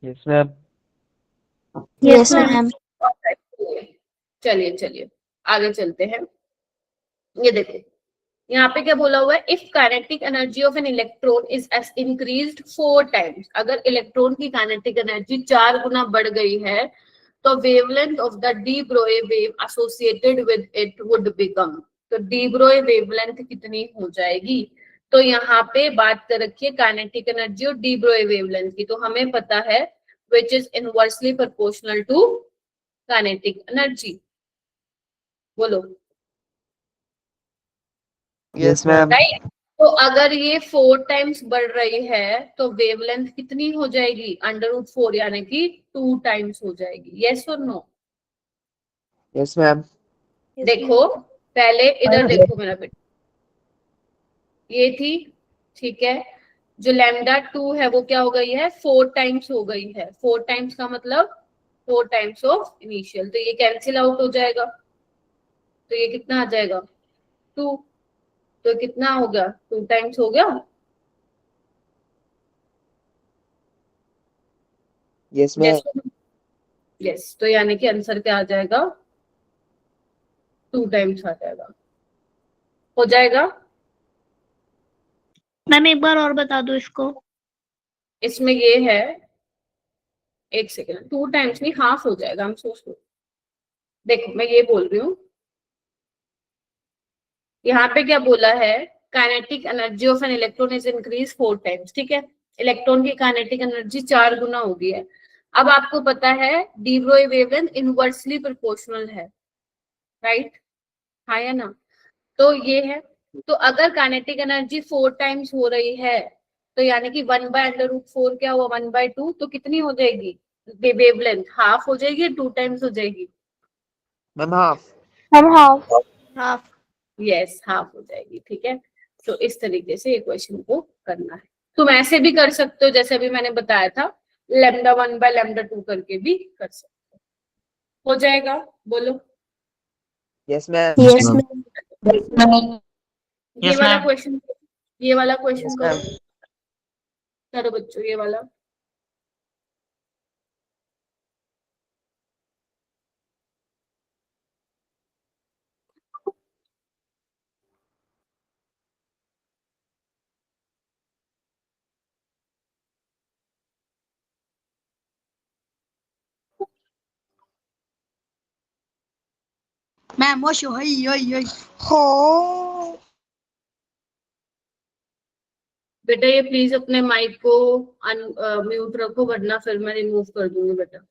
S4: Yes, ma'am.
S2: Yes, ma'am.
S1: चलिए चलिए आगे चलते हैं। ये देखो यहाँ पे क्या बोला हुआ है, if kinetic energy of an electron is increased 4 times, अगर इलेक्ट्रॉन की काइनेटिक एनर्जी 4 गुना बढ़ गई है तो wavelength of the de Broglie wave associated with it would become, तो डी ब्रोए वेवलेंथ कितनी हो जाएगी? तो यहाँ पे बात कर रखी है काइनेटिक एनर्जी और डी ब्रोए वेवलेंथ की, तो हमें पता है which is inversely proportional to kinetic energy। बोलो
S4: Yes, ma'am.
S1: राइट। तो अगर ये 4 टाइम्स बढ़ रही है तो वेवलेंथ कितनी हो जाएगी? √4 यानी कि 2 टाइम्स हो जाएगी। यस और नो?
S4: Yes, ma'am.
S1: देखो पहले इधर देखो मेरा बेटा, ये थी, ठीक है, जो लैम्डा 2 है वो क्या हो गई है, 4 टाइम्स हो गई है। 4 टाइम्स का मतलब 4 टाइम्स ऑफ इनिशियल, तो ये कैंसिल आउट हो जाएगा, तो ये कितना आ जाएगा 2, तो कितना हो गया 2 टाइम्स हो गया।
S4: Yes, ma'am.
S1: यस, तो यानी कि आंसर क्या आ जाएगा, 2 टाइम्स आ जाएगा, हो जाएगा।
S2: मैम एक बार और बता दो इसको।
S1: इसमें ये है, एक सेकेंड, 2 टाइम्स नहीं, हाफ हो जाएगा, हम सोच लो। देखो मैं ये बोल रही हूँ, यहाँ पे क्या बोला है, kinetic energy of an electron is increase 4 times, ठीक है, इलेक्ट्रॉन की काइनेटिक एनर्जी 4 गुना हो गई है। अब आपको पता है D Broglie wavelength inversely proportional है, राइट? हाँ या ना? तो ये है, तो अगर काइनेटिक एनर्जी 4 टाइम्स हो रही है तो यानी कि 1/√4 क्या हुआ, 1/2, तो कितनी हो जाएगी वेवलेंथ? हाफ हो जाएगी, 2 टाइम्स हो जाएगी?
S4: Ma'am, half.
S2: हम हाफ।
S1: यस, हाफ हो जाएगी, ठीक है। तो इस तरीके से ये क्वेश्चन को करना है। तुम ऐसे भी कर सकते हो जैसे अभी मैंने बताया था, λ1/λ2 करके भी कर सकते हो जाएगा। बोलो।
S4: Yes, ma'am.
S2: Yes,
S5: ma'am.
S2: ma'am.
S1: ये वाला क्वेश्चन, ये वाला क्वेश्चन
S4: Yes,
S1: करो,
S4: ma'am.
S1: करो बच्चों ये वाला।
S2: मैम वो शो है हो।
S1: बेटा ये प्लीज अपने माइक को म्यूट रखो, वरना फिर मैं रिमूव कर दूंगी बेटा।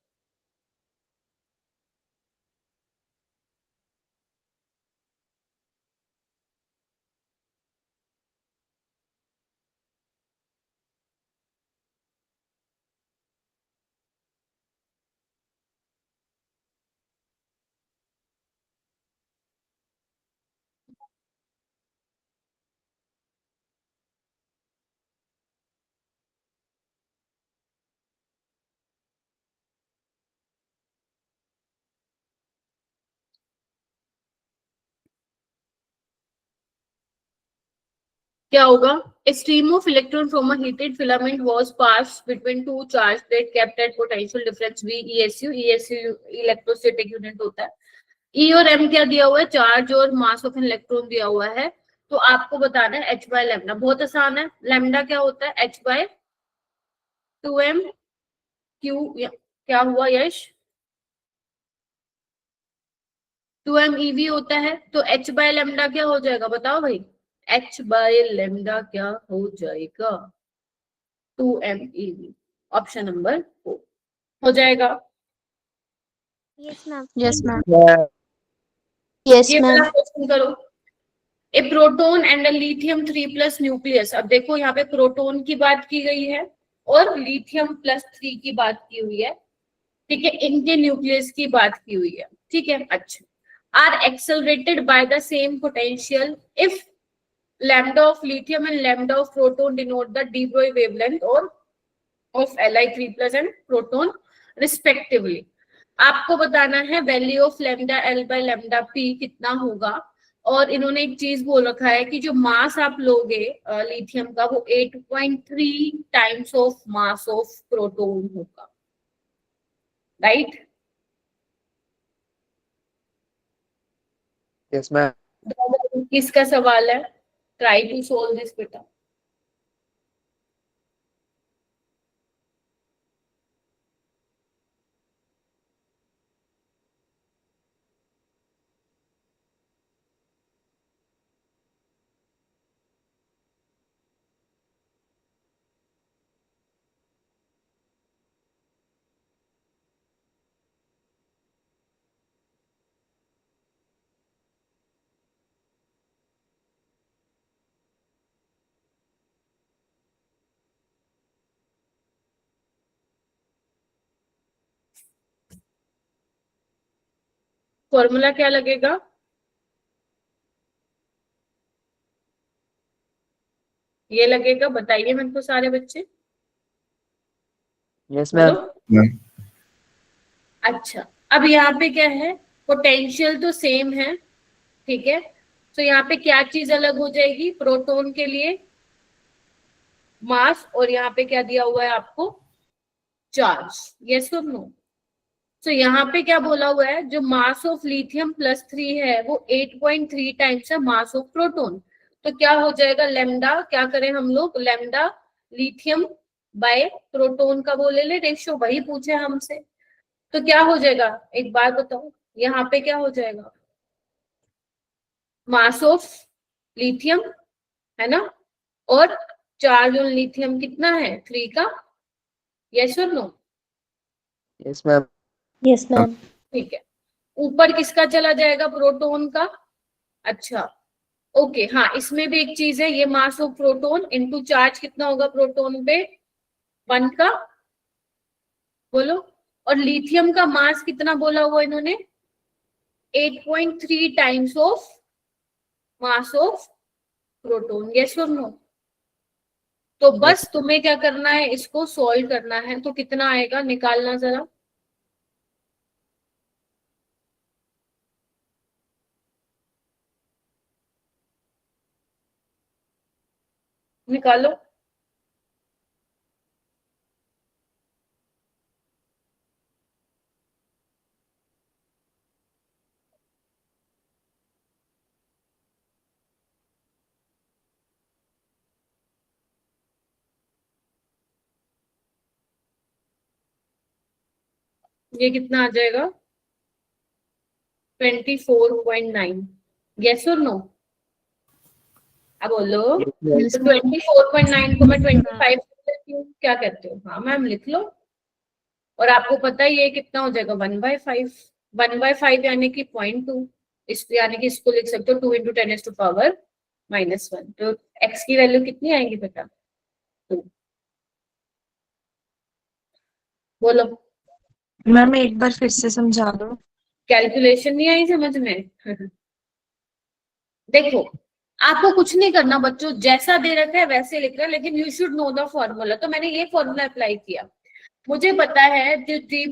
S1: क्या होगा, a stream of electron from a heated filament was passed between two charged plate kept at potential difference V ESU electrostatic unit होता है। E और M क्या दिया हुआ है, चार्ज और मास ऑफ एन इलेक्ट्रॉन दिया हुआ है, तो आपको बताना है h बाय लैम्डा, बहुत आसान है। लैम्डा क्या होता है, h बाय 2m क्यू, क्या हुआ यश, 2m ev होता है, तो h बाय लैम्डा क्या हो जाएगा बताओ भाई, h बाय लैम्डा क्या हो जाएगा, 2m ev, ऑप्शन नंबर 4 हो जाएगा।
S2: Yes, ma'am.
S3: Yes, ma'am.
S4: ma'am.
S2: Yes,
S1: ये
S2: ma'am.
S1: वाला क्वेश्चन करो, ए प्रोटोन एंड लिथियम 3+ न्यूक्लियस। अब देखो यहाँ पे प्रोटोन की बात की गई है और लिथियम +3 की बात की हुई है, ठीक है, इनके न्यूक्लियस की बात की हुई है, ठीक है। अच्छा, are accelerated by the same potential if lambda of lithium and lambda of proton denote the de Broglie wavelength और of Li3+ and proton respectively. आपको बताना है value of lambda L by lambda P कितना होगा, और इन्होंने एक चीज बोल रखा है कि जो मास आप लोगे लिथियम का वो 8.3 times of mass of proton होगा, राइट।
S4: Yes, ma'am.
S1: किसका सवाल है, ट्राई टू सोल्व दिस बेटा। फॉर्मूला क्या लगेगा, ये लगेगा, बताइए मेरे को सारे बच्चे
S4: Yes,
S1: बोलो।
S4: ma'am.
S1: अच्छा, अब यहाँ पे क्या है, पोटेंशियल तो सेम है, ठीक है, तो यहाँ पे क्या चीज अलग हो जाएगी, प्रोटोन के लिए मास, और यहाँ पे क्या दिया हुआ है आपको, चार्ज, यस और नो। तो यहाँ पे क्या बोला हुआ है, जो मास ऑफ लिथियम +3 है वो 8.3 टाइम्स है मास ऑफ प्रोटोन। तो क्या हो जाएगा, लेमडा क्या करें हम लोग, लेमडा लिथियम बाय प्रोटोन का वो ले ले रेशियो, वही पूछे हमसे। तो क्या हो जाएगा, एक बार बताओ, यहाँ पे क्या हो जाएगा, मास ऑफ लिथियम है ना, और चार्ज ऑन लिथियम कितना है, 3 का, यस और no.
S4: Yes, ma'am.
S2: Yes, ma'am.
S1: ठीक है, ऊपर किसका चला जाएगा, प्रोटोन का। अच्छा, ओके, हाँ, इसमें भी एक चीज है, ये mass of proton into charge कितना होगा प्रोटोन पे, 1 का, बोलो। और लिथियम का मास कितना बोला हुआ इन्होंने, 8.3 times of mass of proton, yes और नो। तो बस तुम्हें क्या करना है, इसको सॉल्व करना है, तो कितना आएगा निकालना जरा, निकालो। ये कितना आ जाएगा, 24.9, यस और नो, अब बोलो।
S4: Yes, ma'am.
S3: Yes,
S1: तो
S3: ma'am.
S1: 24.9 को मैं 25 क्या कहते हो, हाँ मैम लिख लो। और आपको पता है ये कितना हो जाएगा, 1/5, 1/5 यानी कि 0.2, इस यानी कि इसको लिख सकते हो 2 × 10⁻⁻1। तो x की वैल्यू कितनी आएगी बेटा, 2, बोलो।
S3: मैम एक बार फिर से समझा दो।
S1: कैलकुलेशन नहीं आई समझ में देखो, आपको कुछ नहीं करना बच्चों, जैसा दे रखा है वैसे लिख रहा है, लेकिन you should know the formula. तो मैंने ये फॉर्मूला अप्लाई किया, मुझे पता है जो डी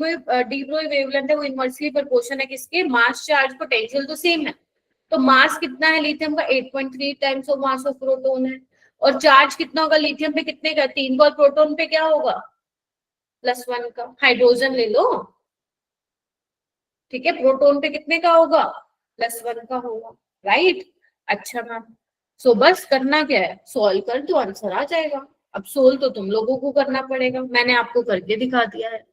S1: ब्रोई वेवलेंथ है वो इनवर्सली प्रोपोर्शन है किसके, मास चार्ज पोटेंशियल तो सेम है। तो मास कितना है लिथियम का, 8.3 times of mass of proton है, और चार्ज कितना होगा लिथियम पे, कितने का, 3 का, और प्रोटोन पे क्या होगा, +1 का। हाइड्रोजन ले लो, ठीक है, प्रोटोन पे कितने का होगा, +1 का होगा, राइट। अच्छा मैम, सो बस करना क्या है, सोल्व कर दो, आंसर आ जाएगा। अब सोल्व तो तुम लोगों को करना पड़ेगा, मैंने आपको करके दिखा दिया है।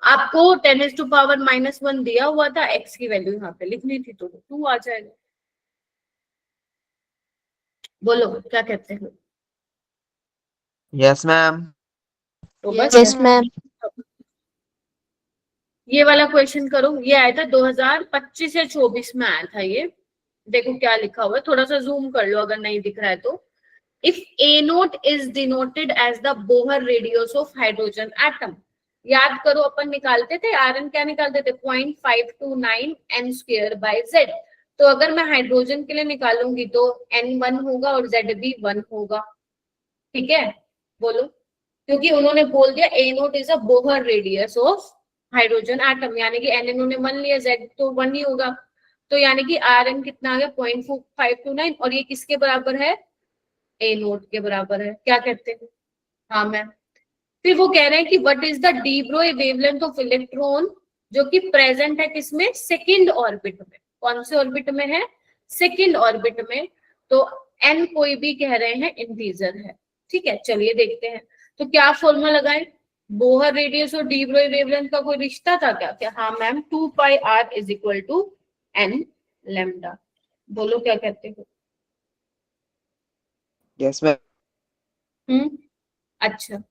S1: आपको 10⁻⁻1 दिया हुआ था, x की वैल्यू यहाँ पे लिखनी थी तो 2 आ जाएगा। बोलो क्या कहते हैं?
S4: Yes, ma'am.
S1: तो बस
S2: Yes, ma'am.
S1: ये वाला क्वेश्चन करो, ये आया था 2025 या 24 में आया था ये। देखो क्या लिखा हुआ है, थोड़ा सा जूम कर लो अगर नहीं दिख रहा है तो। If a naught is denoted as the Bohr radius of hydrogen atom, याद करो अपन निकालते थे आर क्या निकालते थे, 0.529 n स्क्वायर बाय z। तो अगर मैं हाइड्रोजन के लिए निकालूंगी तो n 1 होगा और z भी 1 होगा। ठीक है, बोलो, क्योंकि उन्होंने बोल दिया a naught is a Bohr radius of hydrogen atom, यानी कि n इन्होंने 1 लिया, z तो 1 ही होगा। तो यानी कि Rn कितना आ गया, 0.529, और ये किसके बराबर है, ए नोट के बराबर है। क्या कहते हैं? हाँ मैम। फिर वो कह रहे हैं कि what is the de Broglie wavelength of electron, जो कि प्रेजेंट है किसमें, सेकंड ऑर्बिट में। कौन से ऑर्बिट में है, सेकंड ऑर्बिट में। तो n कोई भी कह रहे हैं इंटीजर है। ठीक है, चलिए देखते हैं। तो क्या फॉर्मूला लगाएं, बोहर रेडियस और डी ब्रोई वेवलेंथ का कोई रिश्ता था क्या? क्या हाँ ma'am, 2πr is equal to n lambda. बोलो क्या कहते हो?
S4: Yes, ma'am.
S1: अच्छा,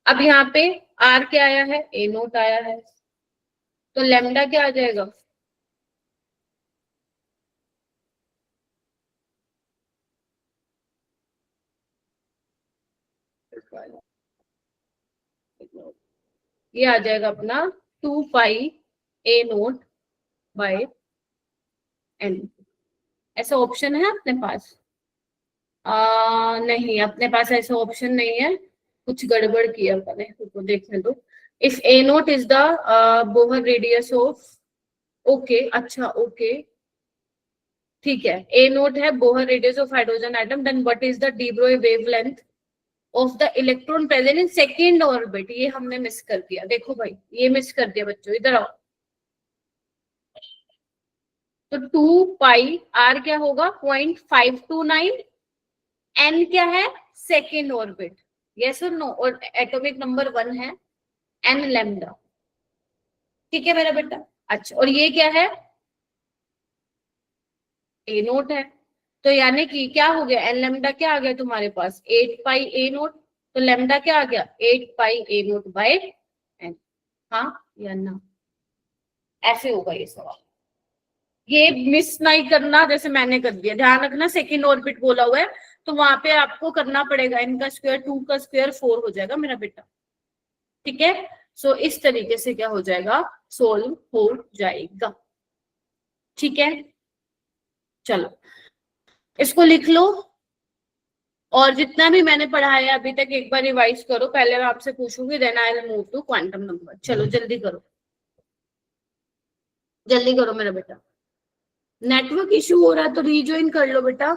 S1: अब यहाँ पे r क्या आया है, ए नोट आया है, तो लैम्डा क्या आ जाएगा, ये आ जाएगा अपना 2π ए नोट बाय n। ऐसा ऑप्शन है अपने पास? नहीं, अपने पास ऐसा ऑप्शन नहीं है, कुछ गड़बड़ किया मैंने, उसको देखने दो। If a naught is the Bohr radius of, okay अच्छा ओके ठीक है, ए नोट है Bohr radius of hydrogen atom, then what is the de Broglie wavelength of the electron present in second orbit. ये हमने miss कर दिया, देखो भाई ये मिस कर दिया बच्चों, इधर आओ। तो 2π r क्या होगा, 0.529, n क्या है, सेकेंड ऑर्बिट, यस और नो, और एटॉमिक नंबर 1 है, n लैम्डा। ठीक है मेरा बेटा। अच्छा, और ये क्या है, ए नोट है, तो यानी कि क्या हो गया, एन लैम्डा क्या आ गया तुम्हारे पास, 8π ए नोट, तो लैम्डा क्या आ गया, 8π ए नोट बाय एन। हाँ या ना, ऐसे होगा ये सवाल। ये मिस नहीं करना जैसे मैंने कर दिया, ध्यान रखना सेकंड ऑर्बिट बोला हुआ है तो वहां पे आपको करना पड़ेगा, इनका स्क्वायर 2 का स्क्वायर 4 हो जाएगा मेरा बेटा। ठीक है, सो इस तरीके से क्या हो जाएगा, सोल्व हो जाएगा। ठीक है, चलो इसको लिख लो, और जितना भी मैंने पढ़ाया अभी तक एक बार रिवाइज करो। पहले मैं आपसे पूछूंगी, then I will move to quantum number. चलो जल्दी करो, जल्दी करो मेरा बेटा। नेटवर्क इशू हो रहा है तो रीजॉइन कर लो बेटा।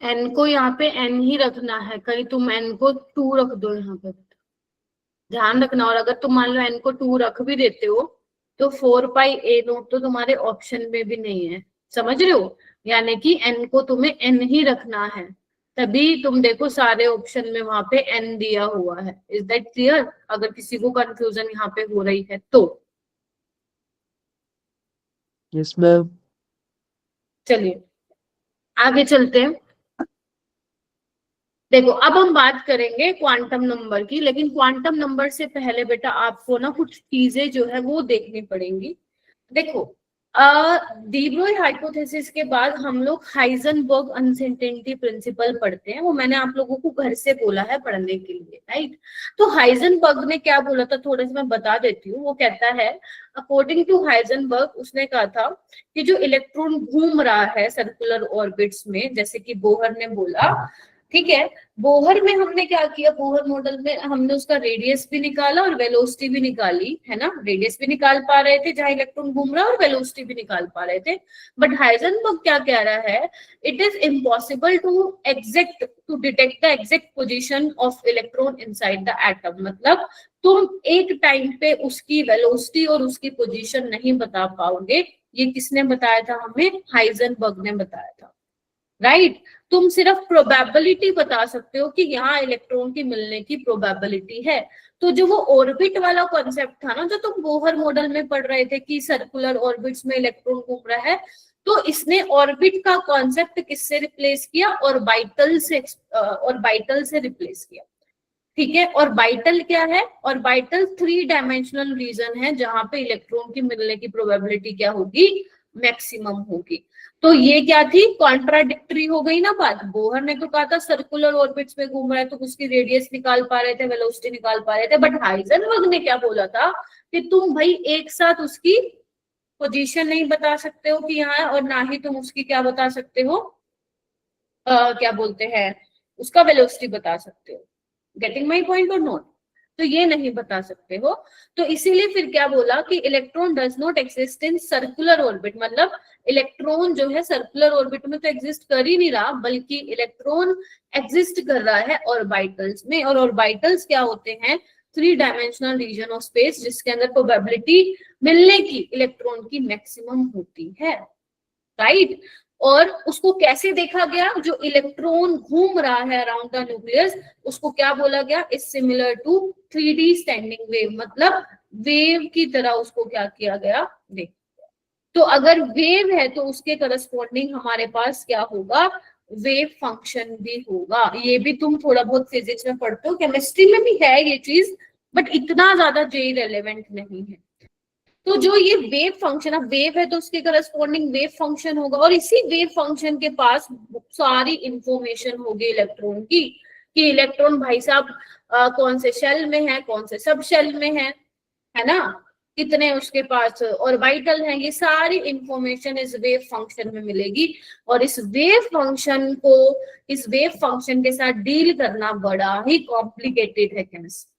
S1: एन को यहाँ पे एन ही रखना है, कहीं तुम एन को 2 रख दो यहाँ पे, ध्यान रखना। और अगर तुम मान लो एन को 2 रख भी देते हो तो 4π ए नोट तो तुम्हारे ऑप्शन में भी नहीं है, समझ रहे हो, यानी कि एन को तुम्हें एन ही रखना है, तभी तुम देखो सारे ऑप्शन में वहां पे एन दिया हुआ है। Is that clear? अगर किसी को कंफ्यूजन यहाँ पे हो रही है तो
S4: Yes, ma'am.
S1: चलिए आगे चलते हैं। देखो अब हम बात करेंगे क्वांटम नंबर की, लेकिन क्वांटम नंबर से पहले बेटा आपको ना कुछ चीजें जो है वो देखनी पड़ेंगी। देखो डी ब्रोई हाइपोथेसिस के बाद हम लोग हाइजेनबर्ग अनसर्टेनिटी प्रिंसिपल पढ़ते हैं, वो मैंने आप लोगों को घर से बोला है पढ़ने के लिए, राइट। तो हाइजेनबर्ग ने क्या बोला था थोड़ा सा मैं बता देती हूँ। वो कहता है, अकॉर्डिंग टू हाइजेनबर्ग, उसने कहा था कि जो इलेक्ट्रॉन घूम रहा है सर्कुलर ऑर्बिट्स में, जैसे कि बोहर ने बोला, ठीक है, बोहर में हमने क्या किया, बोहर मॉडल में हमने उसका रेडियस भी निकाला और वेलोसिटी भी निकाली, है ना। रेडियस भी निकाल पा रहे थे जहां इलेक्ट्रॉन घूम रहा है और वेलोसिटी भी निकाल पा रहे थे। बट हाइजेनबर्ग क्या कह रहा है, it is impossible to detect the exact position of electron inside the atom. मतलब तुम एक टाइम पे उसकी वेलोसिटी और उसकी पोजीशन नहीं बता पाओगे। ये किसने बताया था हमें, हाइजेनबर्ग ने बताया था, राइट। तुम सिर्फ प्रोबेबिलिटी बता सकते हो कि यहाँ इलेक्ट्रॉन की मिलने की प्रोबेबिलिटी है। तो जो वो ऑर्बिट वाला कॉन्सेप्ट था ना, जो तुम बोहर मॉडल में पढ़ रहे थे कि सर्कुलर ऑर्बिट्स में इलेक्ट्रॉन घूम रहा है, तो इसने ऑर्बिट का कॉन्सेप्ट किससे रिप्लेस किया, ऑर्बिटल से रिप्लेस किया, ठीक है। ऑर्बिटल क्या है, ऑर्बिटल 3 डायमेंशनल रीजन है जहां पे इलेक्ट्रॉन की मिलने की प्रोबेबिलिटी क्या होगी, मैक्सिमम होगी। तो ये क्या थी, कॉन्ट्राडिक्टरी हो गई ना बात। बोहर ने तो कहा था सर्कुलर ऑर्बिट्स में घूम रहा है तो उसकी रेडियस निकाल पा रहे थे, वेलोसिटी निकाल पा रहे थे। बट हाइजेनबर्ग ने क्या बोला था कि तुम भाई एक साथ उसकी पोजीशन नहीं बता सकते हो कि यहाँ है, और ना ही तुम उसकी क्या बता सकते हो, क्या बोलते हैं, उसका वेलोसिटी बता सकते हो। गेटिंग माई पॉइंट और नॉट, तो ये नहीं बता सकते हो। तो इसीलिए फिर क्या बोला कि electron does not exist in circular orbit. मतलब इलेक्ट्रॉन जो है सर्कुलर ऑर्बिट में तो एग्जिस्ट कर ही नहीं रहा, बल्कि इलेक्ट्रॉन एग्जिस्ट कर रहा है ऑर्बिटल्स में। और ऑर्बिटल्स क्या होते हैं, 3 डायमेंशनल रीजन ऑफ स्पेस जिसके अंदर प्रोबेबिलिटी मिलने की इलेक्ट्रॉन की मैक्सिमम होती है, राइट। और उसको कैसे देखा गया, जो इलेक्ट्रॉन घूम रहा है अराउंड द न्यूक्लियस, उसको क्या बोला गया, is similar to 3D standing wave. मतलब वेव की तरह उसको क्या किया गया, देख। तो अगर वेव है तो उसके करस्पॉन्डिंग हमारे पास क्या होगा, वेव फंक्शन भी होगा। ये भी तुम थोड़ा बहुत फिजिक्स में पढ़ते हो, केमिस्ट्री में भी है ये चीज, बट इतना ज्यादा जे रेलेवेंट नहीं है। तो जो ये वेव फंक्शन, अब वेव है तो उसके करस्पॉन्डिंग वेव फंक्शन होगा, और इसी वेव फंक्शन के पास सारी इंफॉर्मेशन होगी इलेक्ट्रॉन की, कि इलेक्ट्रॉन भाई साहब कौन से शेल में है, कौन से सब शेल में है ना, कितने उसके पास ऑर्बिटल हैं, ये सारी इंफॉर्मेशन इस वेव फंक्शन में मिलेगी। और इस वेव फंक्शन के साथ डील करना बड़ा ही कॉम्प्लिकेटेड है केमिस्ट्री,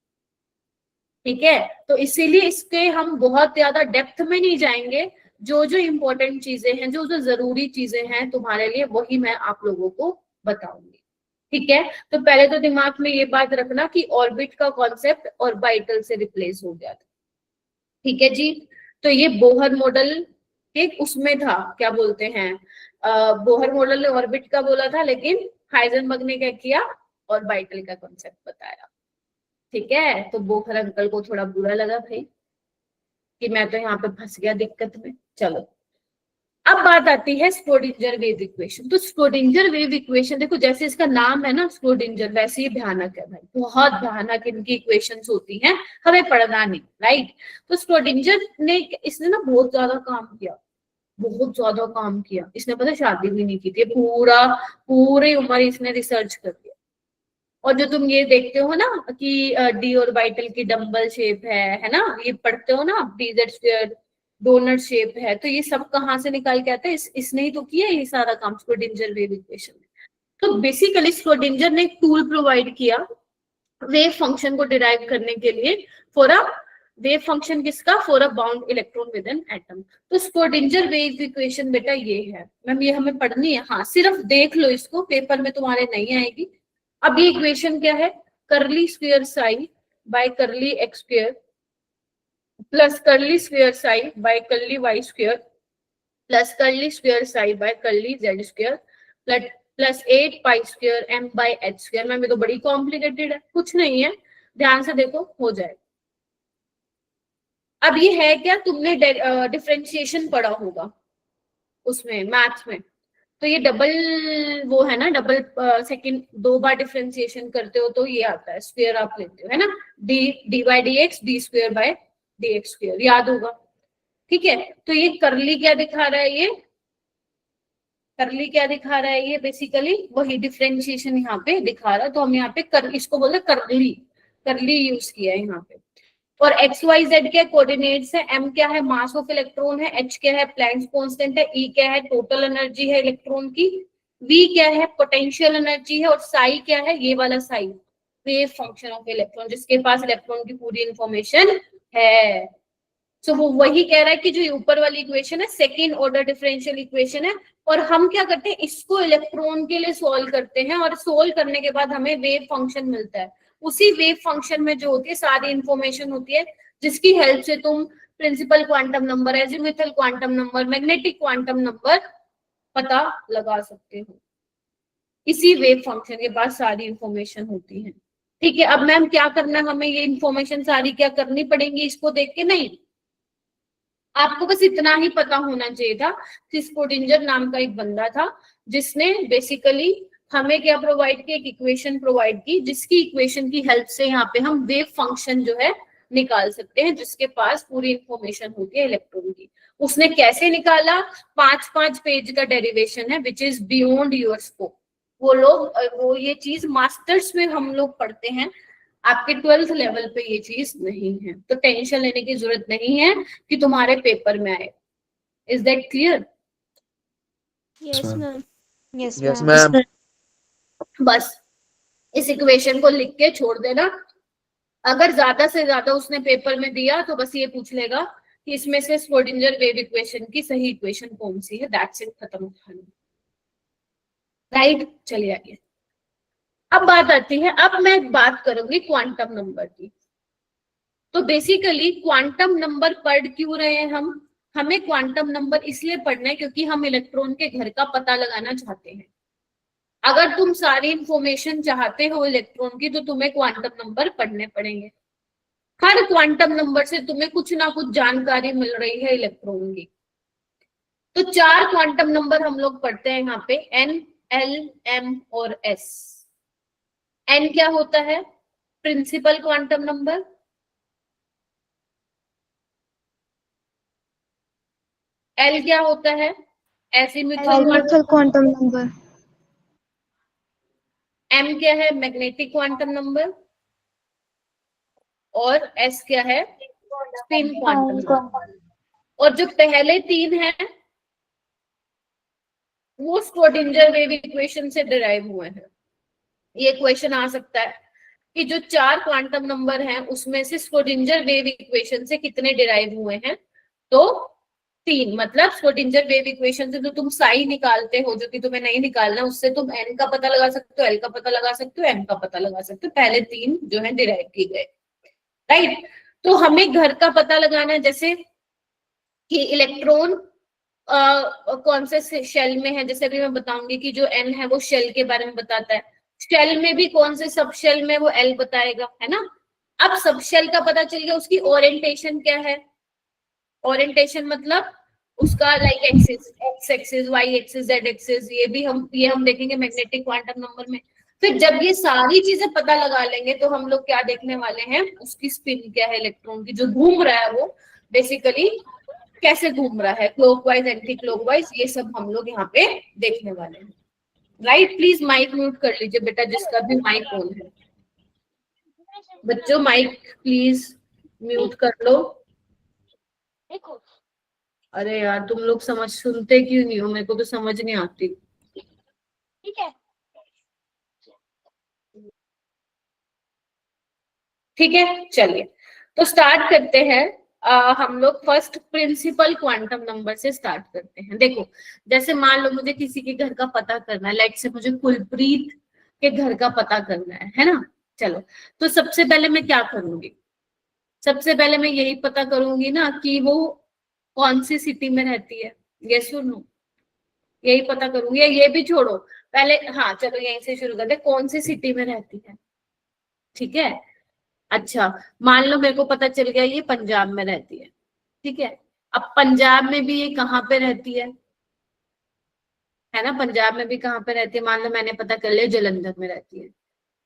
S1: ठीक है। तो इसीलिए इसके हम बहुत ज्यादा डेप्थ में नहीं जाएंगे। जो जो इंपॉर्टेंट चीजें हैं, जो जो जरूरी चीजें हैं तुम्हारे लिए, वही मैं आप लोगों को बताऊंगी, ठीक है। तो पहले तो दिमाग में ये बात रखना कि ऑर्बिट का कॉन्सेप्ट ऑर्बिटल से रिप्लेस हो गया था, ठीक है जी। तो ये बोहर मॉडल के उसमें था, क्या बोलते हैं, बोहर मॉडल ने ऑर्बिट का बोला था, लेकिन हाइजेनबर्ग ने क्या किया, ऑर्बिटल का कॉन्सेप्ट बताया, ठीक है। तो बोहर अंकल को थोड़ा बुरा लगा भाई कि मैं तो यहाँ पे फंस गया दिक्कत में। चलो, अब बात आती है स्क्रोडिंजर वेव इक्वेशन। तो स्क्रोडिंजर वेव इक्वेशन देखो, जैसे इसका नाम है ना स्क्रोडिंजर, वैसे ही भयानक है भाई, बहुत भयानक इनकी इक्वेशंस होती हैं, हमें पढ़ना नहीं, राइट। तो स्क्रोडिंजर ने, इसने ना बहुत ज्यादा काम किया, बहुत ज्यादा काम किया इसने, पता शादी भी नहीं की थी, पूरी उम्र इसने रिसर्च कर दिया। और जो तुम ये देखते हो ना कि डी ऑर्बिटल की डंबल शेप है ना, ये पढ़ते हो ना, डीजेड स्क्वायर डोनट शेप है, तो ये सब कहाँ से निकाल के आता है, इसने ही तो किया ये सारा काम स्क्रोडिंजर वेव इक्वेशन में। तो बेसिकली स्क्रोडिंजर ने एक टूल प्रोवाइड किया वेव फंक्शन को डिराइव करने के लिए, फॉर अ वेव फंक्शन किसका, for a bound electron with an atom. तो स्क्रोडिंजर वेव इक्वेशन बेटा ये है मैम, ये हमें पढ़नी है, हाँ सिर्फ देख लो इसको, पेपर में तुम्हारे नहीं आएगी। अब ये इक्वेशन क्या है, curly square psi by curly X square plus curly square psi by curly Y square plus curly square psi by curly Z square plus 8 pi square M by H square. Ma'am ये तो बड़ी complicated है, कुछ नहीं है, ध्यान से देखो हो जाए। अब ये है क्या, तुमने डिफरेंशिएशन पढ़ा होगा उसमें मैथ में, तो ये डबल वो है ना, डबल सेकंड 2 बार डिफरेंशिएशन करते हो तो ये आता है, स्क्वायर आप लेते हो, है ना, D by D X D square by D X square, याद होगा, ठीक है, तो ये करली क्या दिखा रहा है, ये करली क्या दिखा रहा है, ये बेसिकली वही डिफरेंशिएशन यहाँ पे दिखा रहा है। तो हम यहाँ पे इसको बोलते हैं करली, करली यूज किया है यहाँ पे। और एक्स वाई जेड क्या कोऑर्डिनेट्स है, एम क्या है मास ऑफ इलेक्ट्रॉन है, एच क्या है प्लैंक्स कांस्टेंट है, ई क्या है टोटल एनर्जी है इलेक्ट्रॉन की, वी क्या है पोटेंशियल एनर्जी है, और साई क्या है ये वाला Sai wave function of electron, जिसके पास इलेक्ट्रॉन की पूरी इंफॉर्मेशन है। सो वो वही कह रहा है कि जो ऊपर वाली इक्वेशन है सेकेंड ऑर्डर डिफरेंशियल इक्वेशन है, और हम क्या करते हैं इसको इलेक्ट्रॉन के लिए सोल्व करते हैं, और सोल्व करने के बाद हमें वेव फंक्शन मिलता है। उसी वेव फंक्शन में जो होती है सारी इंफॉर्मेशन होती है, जिसकी हेल्प से तुम principal quantum number, azimuthal quantum number, magnetic quantum number पता लगा सकते हो। इसी वेव फंक्शन के बाद सारी इंफॉर्मेशन होती है। ठीक है, अब मैम क्या करना है, हमें ये इंफॉर्मेशन सारी क्या करनी पड़ेंगी इसको देख के? नहीं, आपको बस इतना ही पता होना चाहिए था कि स्क्रोडिंजर नाम का एक बंदा था जिसने बेसिकली हमें क्या प्रोवाइड की, एक इक्वेशन प्रोवाइड की, जिसकी इक्वेशन की हेल्प से यहाँ पे हम वेव फंक्शन जो है निकाल सकते हैं, जिसके पास पूरी इंफॉर्मेशन होती है इलेक्ट्रॉन की। उसने कैसे निकाला? 5 पेज का डेरिवेशन है which is beyond your scope. वो ये चीज मास्टर्स में हम लोग पढ़ते हैं, आपके 12th लेवल पे ये चीज नहीं है, तो टेंशन लेने की जरूरत नहीं है कि तुम्हारे पेपर में आए। Is that clear?
S2: Yes, ma'am.
S6: Yes,
S4: Yes,
S6: ma'am.
S4: ma'am.
S1: बस इस इक्वेशन को लिख के छोड़ देना। अगर ज्यादा से ज्यादा उसने पेपर में दिया तो बस ये पूछ लेगा कि इसमें से स्क्रोडिंजर वेव इक्वेशन की सही इक्वेशन कौन सी है, दैट्स इट, खत्म कहानी। राइट, चलिए आगे। अब बात आती है, अब मैं बात करूंगी क्वांटम नंबर की। तो बेसिकली क्वांटम नंबर पढ़ क्यों रहे हैं हम? हमें क्वांटम नंबर इसलिए पढ़ना है क्योंकि हम इलेक्ट्रॉन के घर का पता लगाना चाहते हैं। अगर तुम सारी इंफॉर्मेशन चाहते हो इलेक्ट्रॉन की तो तुम्हें क्वांटम नंबर पढ़ने पड़ेंगे। हर क्वांटम नंबर से तुम्हें कुछ ना कुछ जानकारी मिल रही है इलेक्ट्रॉन की। तो 4 क्वांटम नंबर हम लोग पढ़ते हैं यहाँ पे, एन, एल, एम और एस। एन क्या होता है? Principal quantum number. एल क्या होता है?
S2: Azimuthal quantum number.
S1: एम क्या है? Magnetic quantum number. और एस क्या है? Spin quantum number. और जो पहले 3 हैं वो स्क्रोडिंजर वेव इक्वेशन से डिराइव हुए हैं। ये क्वेश्चन आ सकता है कि जो 4 क्वांटम नंबर हैं उसमें से स्क्रोडिंजर वेव इक्वेशन से कितने डिराइव हुए हैं? तो 3। मतलब स्क्रोडिंजर वेव इक्वेशन से तो तुम साई निकालते हो, जो कि तुम्हें नहीं निकालना, उससे तुम एन का पता लगा सकते हो, एल का पता लगा सकते हो, एम का पता लगा सकते हो। पहले 3 जो है डिराइव किए गए, राइट। तो हमें घर का पता लगाना है, जैसे कि इलेक्ट्रॉन कौन से शेल में है। जैसे अभी मैं बताऊंगी कि जो एन है वो शेल के बारे में बताता है, शेल में भी कौन से सब शेल में वो एल बताएगा, है ना। अब सब शेल का पता चल गया, उसकी ओरिएंटेशन क्या है? ओरिएंटेशन मतलब उसका like axis, X axis, Y axis, Z axis, ये हम देखेंगे मैग्नेटिक क्वांटम नंबर में। फिर जब ये सारी चीजें पता लगा लेंगे तो हम लोग क्या देखने वाले हैं, उसकी स्पिन क्या है इलेक्ट्रॉन की, जो घूम रहा है वो बेसिकली कैसे घूम रहा है, क्लॉकवाइज, एंटी क्लॉकवाइज, ये सब हम लोग यहाँ पे देखने वाले हैं। राइट, प्लीज माइक म्यूट कर लीजिए बेटा, जिसका भी माइक ऑन है। बच्चों माइक प्लीज म्यूट कर लो। अरे यार तुम लोग सुनते क्यों नहीं हो? मेरे को तो समझ नहीं आती।
S2: ठीक है।
S1: ठीक है, चलिए तो स्टार्ट करते हैं। हम लोग फर्स्ट प्रिंसिपल क्वांटम नंबर से स्टार्ट करते हैं। देखो, जैसे मान लो मुझे किसी के घर का पता करना है, लाइक से मुझे कुलप्रीत के घर का पता करना है ना। चलो, तो सबसे पहले मैं क्या करूंगी? सबसे पहले मैं यही पता करूंगी ना कि वो कौन सी सिटी में रहती है, ये सुनो, यही पता करूंगी। ये भी छोड़ो, पहले हाँ चलो यहीं से शुरू करते, कौन सी सिटी में रहती है। ठीक है, अच्छा मान लो मेरे को पता चल गया ये पंजाब में रहती है। ठीक है, अब पंजाब में भी ये कहाँ पे रहती है ना। पंजाब में भी कहाँ पे रहती है? मान लो मैंने पता कर लिया जलंधर में रहती है।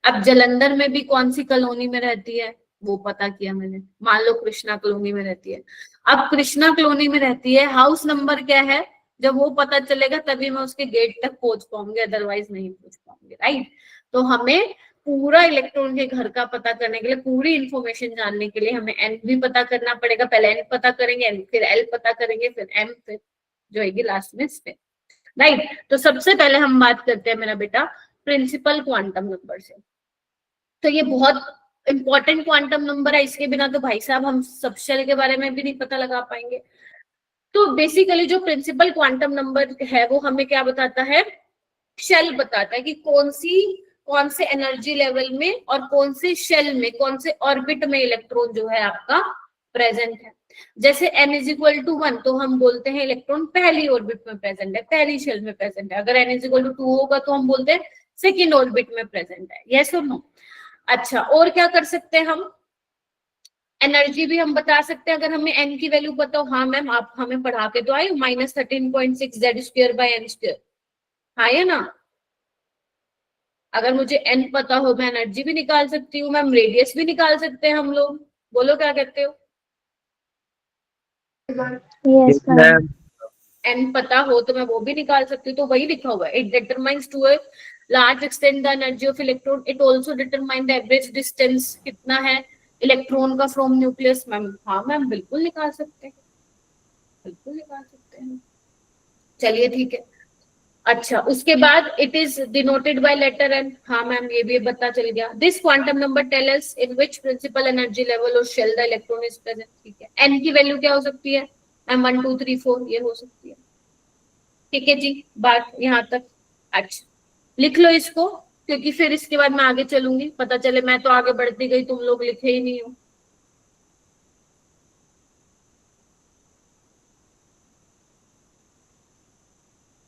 S1: अब जलंधर में भी कौन सी कॉलोनी में रहती है? वो पता किया मैंने। मान लो कृष्णा कॉलोनी में रहती है, अब कृष्णा कॉलोनी में रहती है, हाउस नंबर क्या है, जब वो पता चलेगा तभी मैं उसके गेट तक पहुंच पाऊंगी, अदरवाइज नहीं पहुंच पाऊंगी, राइट। तो हमें पूरा इलेक्ट्रॉन के घर का पता करने के लिए, पूरी इंफॉर्मेशन जानने के लिए हमें एन भी पता करना पड़ेगा। पहले एन पता करेंगे, फिर एल पता करेंगे, फिर एम, फिर जो आएगी लास्ट में स्पिन, राइट। तो सबसे पहले हम बात करते हैं मेरा बेटा प्रिंसिपल क्वांटम नंबर से। तो ये बहुत इंपॉर्टेंट क्वांटम नंबर है, इसके बिना तो भाई साहब हम सबशेल के बारे में भी नहीं पता लगा पाएंगे। तो बेसिकली जो प्रिंसिपल क्वांटम नंबर है वो हमें क्या बताता है, शेल बताता है कि कौन से एनर्जी लेवल में और कौन से शेल में, कौन से ऑर्बिट में इलेक्ट्रॉन जो है आपका प्रेजेंट है। जैसे n इज इक्वल टू 1 तो हम बोलते हैं इलेक्ट्रॉन पहली ऑर्बिट में प्रेजेंट है, पहली शेल में प्रेजेंट है। अगर n इज इक्वल टू 2 होगा तो हम बोलते हैं सेकेंड ऑर्बिट में प्रेजेंट है। यस और नो? अच्छा, और क्या कर सकते हैं हम, एनर्जी भी हम बता सकते हैं अगर हमें n की वैल्यू पता हो। हाँ मैम, आप हमें पढ़ा के तो आए, -13.6 Z²/n², हाँ या ना? अगर मुझे n पता हो मैं एनर्जी भी निकाल सकती हूँ मैम, रेडियस भी निकाल सकते हैं हम लोग। बोलो क्या कहते हो?
S2: Yes, ma'am.
S1: n पता हो तो मैं वो भी निकाल सकती हूँ। तो वही लिखा हुआ है, it determines to a large extent the energy of electron, it also determine the average distance कितना है इलेक्ट्रॉन का फ्रॉम न्यूक्लियस। मैम हाँ मैम, बिल्कुल निकाल सकते हैं, बिल्कुल निकाल सकते हैं। चलिए ठीक है। अच्छा, उसके बाद it is denoted by letter n. हाँ मैम, ये भी पता चल गया। This quantum number tell us in which principal energy level और shell the electron is present. ठीक है, एन की वैल्यू क्या हो सकती है मैम? 1 2 3 4 ये हो सकती है। ठीक है जी, बात यहाँ तक। अच्छा, लिख लो इसको, क्योंकि फिर इसके बाद मैं आगे चलूंगी, पता चले मैं तो आगे बढ़ती गई, तुम लोग लिखे ही नहीं हो।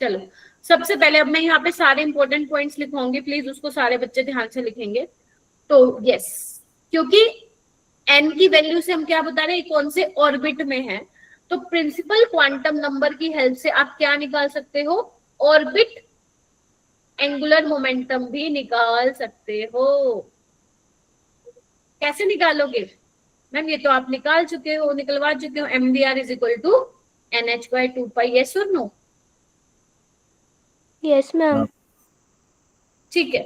S1: चलो, सबसे पहले अब मैं यहाँ पे सारे इंपॉर्टेंट पॉइंट्स लिखवाऊंगी, प्लीज उसको सारे बच्चे ध्यान से लिखेंगे। तो यस, क्योंकि एन की वैल्यू से हम क्या बता रहे हैं, कौन से ऑर्बिट में है। तो प्रिंसिपल क्वांटम नंबर की हेल्प से आप क्या निकाल सकते हो, ऑर्बिट एंगुलर मोमेंटम भी निकाल सकते हो। कैसे निकालोगे मैम? ये तो आप निकाल चुके हो, निकलवा चुके हो, mvr is equal to NH/2π। Yes और नो?
S2: Yes, ma'am.
S1: ठीक है।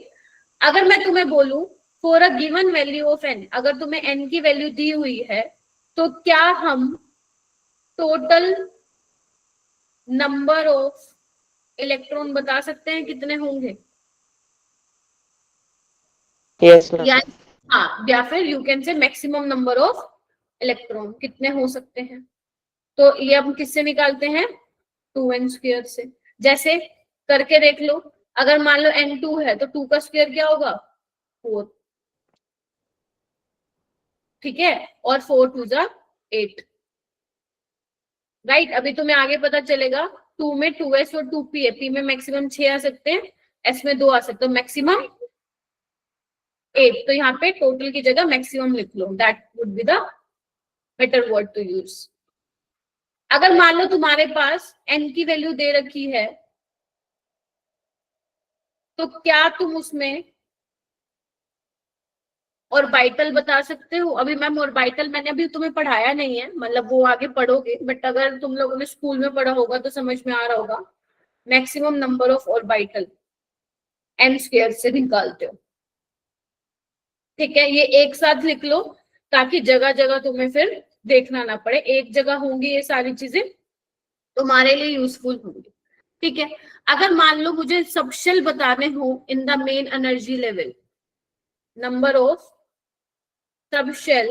S1: अगर मैं तुम्हें बोलूं for a given value of n, अगर तुम्हें n की वैल्यू दी हुई है, तो क्या हम टोटल नंबर ऑफ इलेक्ट्रॉन बता सकते हैं कितने होंगे?
S6: Yes, ma'am.
S1: या हाँ, या फिर you can say maximum number of electron कितने हो सकते हैं। तो ये हम किससे निकालते हैं? 2n² से। जैसे करके देख लो, अगर मान लो n2 है तो 2 का स्क्वायर क्या होगा? 4। ठीक है, और 4 2 जा 8, राइट। अभी तुम्हें आगे पता चलेगा, 2 में 2s और 2p है, p में मैक्सिमम 6 आ सकते हैं, s में 2 आ सकते हैं, मैक्सिमम 8। तो यहाँ पे टोटल की जगह मैक्सिमम लिख लो, that would be the better word to use. अगर मान लो तुम्हारे पास n की वैल्यू दे रखी है, तो क्या तुम उसमें ऑर्बिटल बता सकते हो? अभी मैम ऑर्बिटल मैंने अभी तुम्हें पढ़ाया नहीं है, मतलब वो आगे पढ़ोगे, बट अगर तुम लोगों ने स्कूल में पढ़ा होगा तो समझ में आ रहा होगा। Maximum number of orbital n² से निकालते हो। ठीक है, ये एक साथ लिख लो ताकि जगह जगह तुम्हें फिर देखना ना पड़े, एक जगह होंगी ये सारी चीजें, तुम्हारे लिए यूजफुल होंगी। ठीक है, अगर मान लो मुझे सबशेल बताने हो in the main energy level, number of subshell,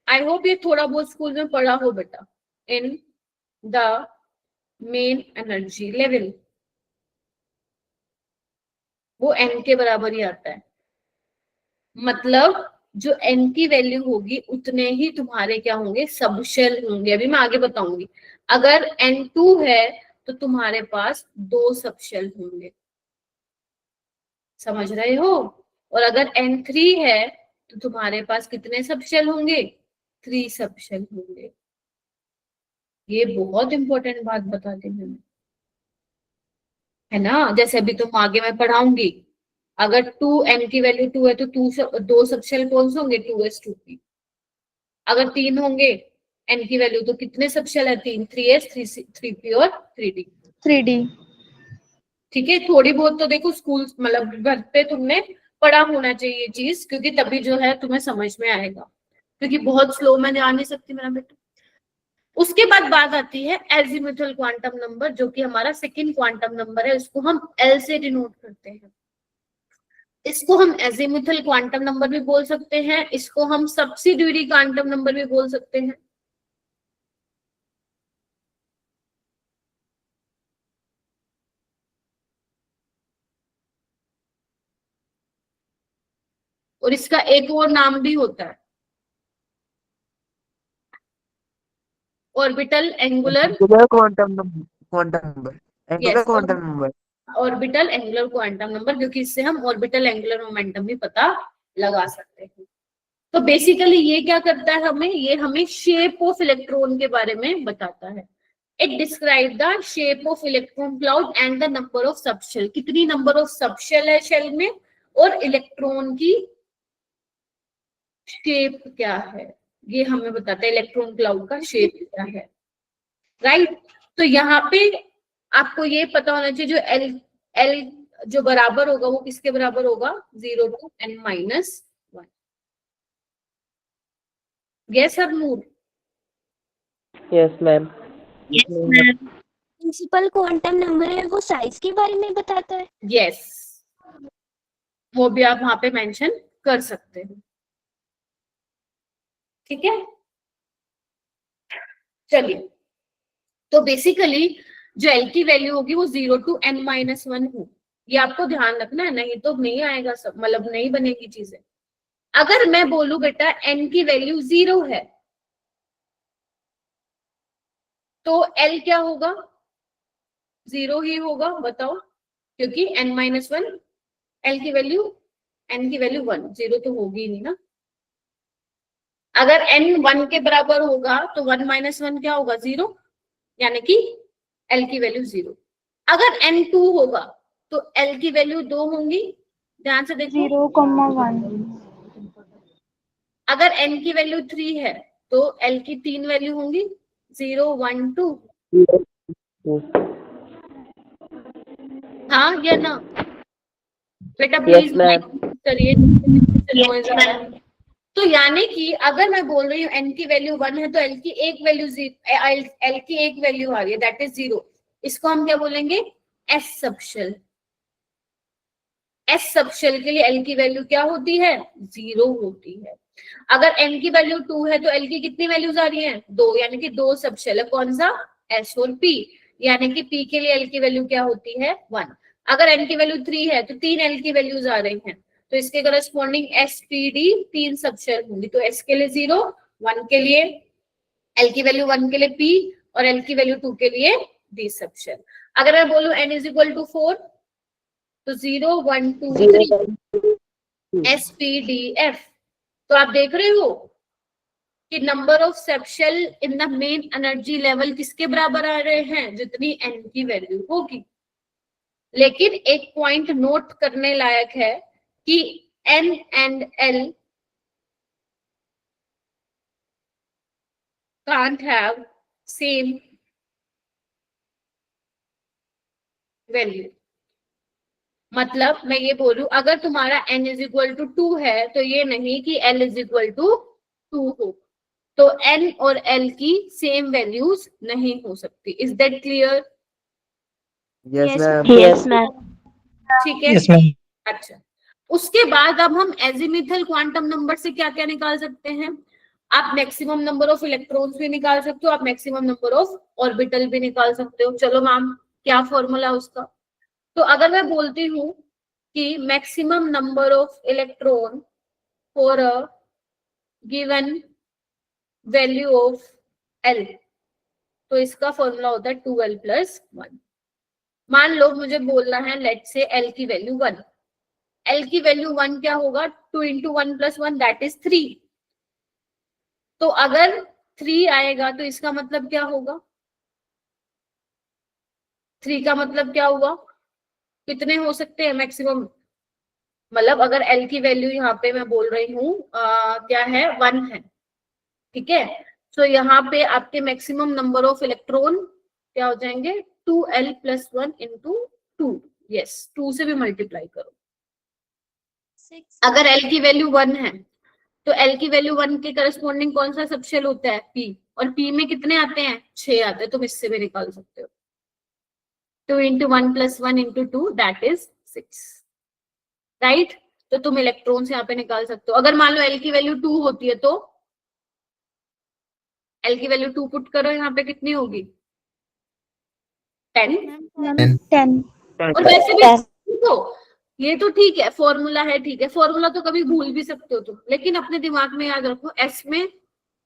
S1: I hope ये थोड़ा बहुत स्कूल में पढ़ा हो बेटा, in the main energy level, वो n के बराबर ही आता है। मतलब जो n की वैल्यू होगी उतने ही तुम्हारे क्या होंगे, सबशेल होंगे। अभी मैं आगे बताऊंगी। अगर n2 है तो तुम्हारे पास 2 सबशेल होंगे, समझ रहे हो? और अगर n3 है तो तुम्हारे पास कितने सबशेल होंगे? 3 सबशेल होंगे। ये बहुत इंपॉर्टेंट बात बता दी मैंने, है ना? जैसे अभी तुम आगे मैं पढ़ाऊंगी, अगर 2n की वैल्यू 2 है तो 2 सबशेल कौन से होंगे, 2s 2p। अगर 3 होंगे n की वैल्यू तो कितने सबशेल है, 3, 3s 3p और 3d।
S3: 3D।
S1: ठीक है, थोड़ी बहुत तो देखो स्कूल मतलब घर पे तुमने पढ़ा होना चाहिए ये चीज, क्योंकि तभी जो है तुम्हें समझ में आएगा, क्योंकि बहुत स्लो मैं जा नहीं सकती मेरा बेटा। उसके बाद बात आती है एजीमुथल क्वांटम नंबर, जो कि हमारा सेकंड क्वांटम नंबर है, इसको हम एल से डिनोट करते हैं। इसको हम एजीमुथल क्वांटम नंबर भी बोल सकते हैं, इसको हम सब्सिड्यूरी क्वांटम नंबर भी बोल सकते हैं। और इसका एक और नाम भी होता है orbital angular,
S4: Angular quantum number. Angular
S1: yes,
S4: quantum number.
S1: Orbital angular quantum number, क्योंकि इससे हम ऑर्बिटल एंगुलर मोमेंटम भी पता लगा सकते हैं। तो बेसिकली ये क्या करता है हमें, ये हमें शेप ऑफ इलेक्ट्रॉन के बारे में बताता है। It describe the shape of electron cloud and the number of subshell, कितनी नंबर ऑफ सबशेल है शेल में, और इलेक्ट्रॉन की शेप क्या है, ये हमें बताता है इलेक्ट्रॉन क्लाउड का शेप क्या है, राइट। तो यहाँ पे आपको ये पता होना चाहिए, जो एल जो बराबर होगा वो किसके बराबर होगा, 0 to n-1। यस सर नूर?
S6: Yes, ma'am.
S2: Principal quantum number है वो साइज के बारे में बताता है।
S1: यस, वो भी आप वहां पे मेंशन कर सकते हो। ठीक है, चलिए। तो बेसिकली जो एल की वैल्यू होगी वो 0 to n-1 हो, ये आपको ध्यान रखना है, नहीं तो नहीं आएगा सब, मतलब नहीं बनेगी चीजें। अगर मैं बोलूं बेटा n की वैल्यू 0 है तो l क्या होगा, 0 ही होगा, बताओ, क्योंकि n-1 l की वैल्यू n की वैल्यू 1, 0 तो होगी नहीं ना। अगर n 1 के बराबर होगा तो 1-1 क्या होगा, 0, यानी कि l की वैल्यू 0। अगर n 2 होगा तो l की वैल्यू 2 होंगी, ध्यान से देखो।
S3: 0,1।
S1: अगर n की वैल्यू 3 है तो l की 3 वैल्यू होंगी, 0, 1, 2। हाँ या ना बेटा,
S6: Yes,
S1: प्लीज
S6: ma'am.
S1: करिए, नॉइज आ रहा है। तो यानी कि अगर मैं बोल रही हूँ n की वैल्यू 1 है तो l की एक वैल्यू l की एक वैल्यू आ रही है, दैट इज 0। इसको हम क्या बोलेंगे, s सबशेल। s सबशेल के लिए l की वैल्यू क्या होती है, 0 होती है। अगर n की वैल्यू 2 है तो l की कितनी वैल्यूज आ रही हैं, 2, यानी कि 2 सबशेल है, कौन सा, s और p, यानी कि p के लिए l की वैल्यू क्या होती है, 1। अगर n की वैल्यू 3 है तो 3 l की वैल्यूज आ रही हैं, तो इसके करस्पॉन्डिंग SPD 3 सबशेल होंगी। तो s के लिए 0, 1 के लिए, l की वैल्यू 1 के लिए p, और l की वैल्यू 2 के लिए d सबशेल। अगर मैं बोलूं n इज इक्वल टू 4 तो 0, 1, 2, 3 SPDF। तो आप देख रहे हो कि number of subshell in the main energy level किसके बराबर आ रहे हैं, जितनी n की वैल्यू होगी। लेकिन एक पॉइंट नोट करने लायक है कि n and l can't have same value। मतलब मैं ये बोलूं, अगर तुम्हारा n इज इक्वल टू 2 है तो ये नहीं कि l इज इक्वल टू 2 हो, तो n और l की सेम वैल्यूज नहीं हो सकती। Is that clear?
S4: Yes, ma'am.
S6: Yes, ma'am.
S1: ठीक है,
S5: Yes, ma'am.
S1: अच्छा। उसके बाद अब हम एजीमुथल क्वांटम नंबर से क्या क्या निकाल सकते हैं, आप मैक्सिमम नंबर ऑफ इलेक्ट्रॉन्स भी निकाल सकते हो, आप मैक्सिमम नंबर ऑफ ऑर्बिटल भी निकाल सकते हो। चलो मैम, क्या फॉर्मूला उसका? तो अगर मैं बोलती हूँ कि maximum number of electron for a given value of L, तो इसका फॉर्मूला होता है 2l + 1। मान लो मुझे बोलना है, लेट से l की वैल्यू 1, l की वैल्यू 1 क्या होगा, 2 × 1 + 1 दैट इज 3। तो अगर 3 आएगा तो इसका मतलब क्या होगा, 3 का मतलब क्या हुआ, कितने हो सकते हैं मैक्सिमम, मतलब अगर L की वैल्यू यहाँ पे मैं बोल रही हूँ क्या है 1 है, ठीक है, तो यहाँ पे आपके मैक्सिमम नंबर ऑफ इलेक्ट्रॉन क्या हो जाएंगे 2L + 1 × 2, यस 2 से भी मल्टीप्लाई करो।
S2: 6
S1: अगर L की वैल्यू 1 है तो L की वैल्यू 1 के करस्पॉन्डिंग कौन सा सबशेल होता है P, और P में कितने आते हैं 6 आते हैं, तुम इससे भी निकाल सकते हो 2 × 1 + 1 × 2 दैट इज 6, राइट। तो तुम इलेक्ट्रॉन्स यहाँ पे निकाल सकते हो। अगर मान लो L की वैल्यू 2 होती है तो L की वैल्यू 2 पुट करो, यहाँ पे कितनी होगी 10।
S2: मैम 10
S1: और वैसे भी देखो ये तो ठीक है, फॉर्मूला है, ठीक है, फॉर्मूला तो कभी भूल भी सकते हो तुम, लेकिन अपने दिमाग में याद रखो S में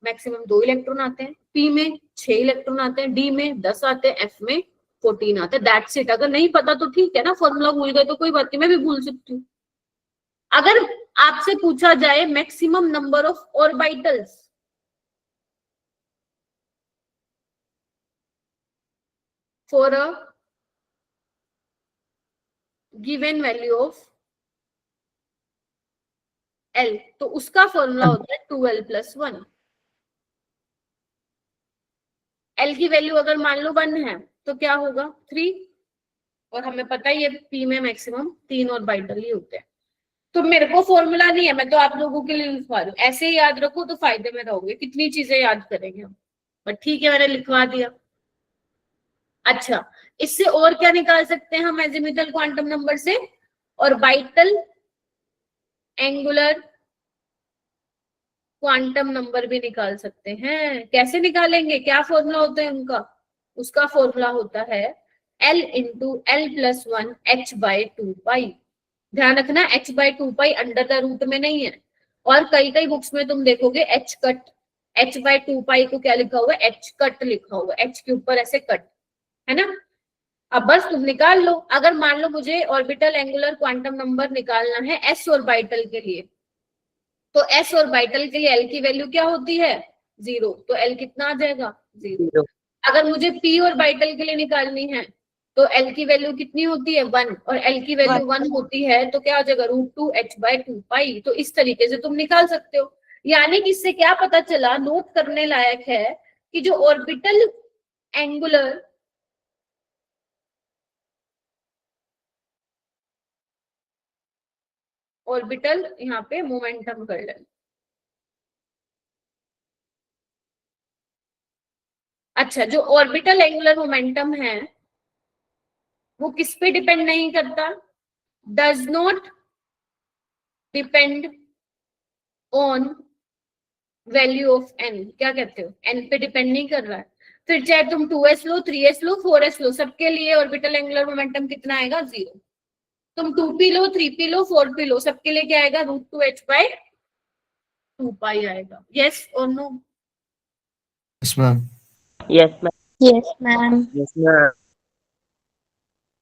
S1: मैक्सिमम 2 इलेक्ट्रॉन आते हैं, P में 6 इलेक्ट्रॉन आते हैं, D में 10 आते हैं, F में 14 आते हैं, दैट्स इट। अगर नहीं पता तो ठीक है ना, फॉर्मूला भूल गए तो कोई बात नहीं, मैं भी भूल सकती हूँ। अगर आपसे पूछा जाए maximum number of orbitals for a given value of L, तो उसका फॉर्मूला होता है 2L + 1। L की वैल्यू अगर मान लो 1 है तो क्या होगा 3, और हमें पता है ये P में मैक्सिमम 3 ऑर्बिटल ही होते हैं। तो मेरे को फॉर्मूला नहीं है, मैं तो आप लोगों के लिए लिखवा रही हूँ, ऐसे ही याद रखो तो फायदे में रहोगे, कितनी चीजें याद करेंगे हम, बट ठीक है मैंने लिखवा दिया। अच्छा, इससे और क्या निकाल सकते हैं हम एजिमुथल क्वांटम नंबर से, ऑर्बिटल एंगुलर क्वांटम नंबर भी निकाल सकते हैं। कैसे निकालेंगे, क्या फॉर्मूला होता है उनका, उसका फॉर्मूला होता है L × L + 1 h/2π। ध्यान रखना h/2π अंडर द रूट में नहीं है, और कई कई बुक्स में तुम देखोगे h कट, h/2π को क्या लिखा हुआ है h कट लिखा हुआ है, h के ऊपर ऐसे कट, है ना। अब बस तुम निकाल लो। अगर मान लो मुझे ऑर्बिटल एंगुलर क्वांटम नंबर निकालना है s ऑर्बिटल के लिए, तो s ऑर्बिटल के लिए L की वैल्यू क्या होती है 0, तो L कितना आ जाएगा 0। अगर मुझे p ऑर्बिटल के लिए निकालनी है तो L की वैल्यू कितनी होती है 1, और L की वैल्यू 1 होती है तो क्या हो जाएगा √2 h/2π। तो इस तरीके से तुम निकाल सकते हो। यानी कि इससे क्या पता चला, नोट करने लायक है कि जो ऑर्बिटल एंगुलर ऑर्बिटल यहाँ पे मोमेंटम कर लें। अच्छा, जो ऑर्बिटल एंगुलर मोमेंटम है वो किस पे डिपेंड नहीं करता, does not depend on value of n। क्या कहते हो, n पे डिपेंड नहीं कर रहा है। फिर चाहे तुम 2s लो, 3s लो, 4s लो, सबके लिए ऑर्बिटल एंगुलर मोमेंटम कितना आएगा 0। तुम 2p लो, 3p लो, 4p लो, सबके लिए क्या आएगा √2 h/2π आएगा। यस और no?
S5: Yes, ma'am.
S6: Yes ma'am.
S2: Yes ma'am.
S4: Yes, ma'am.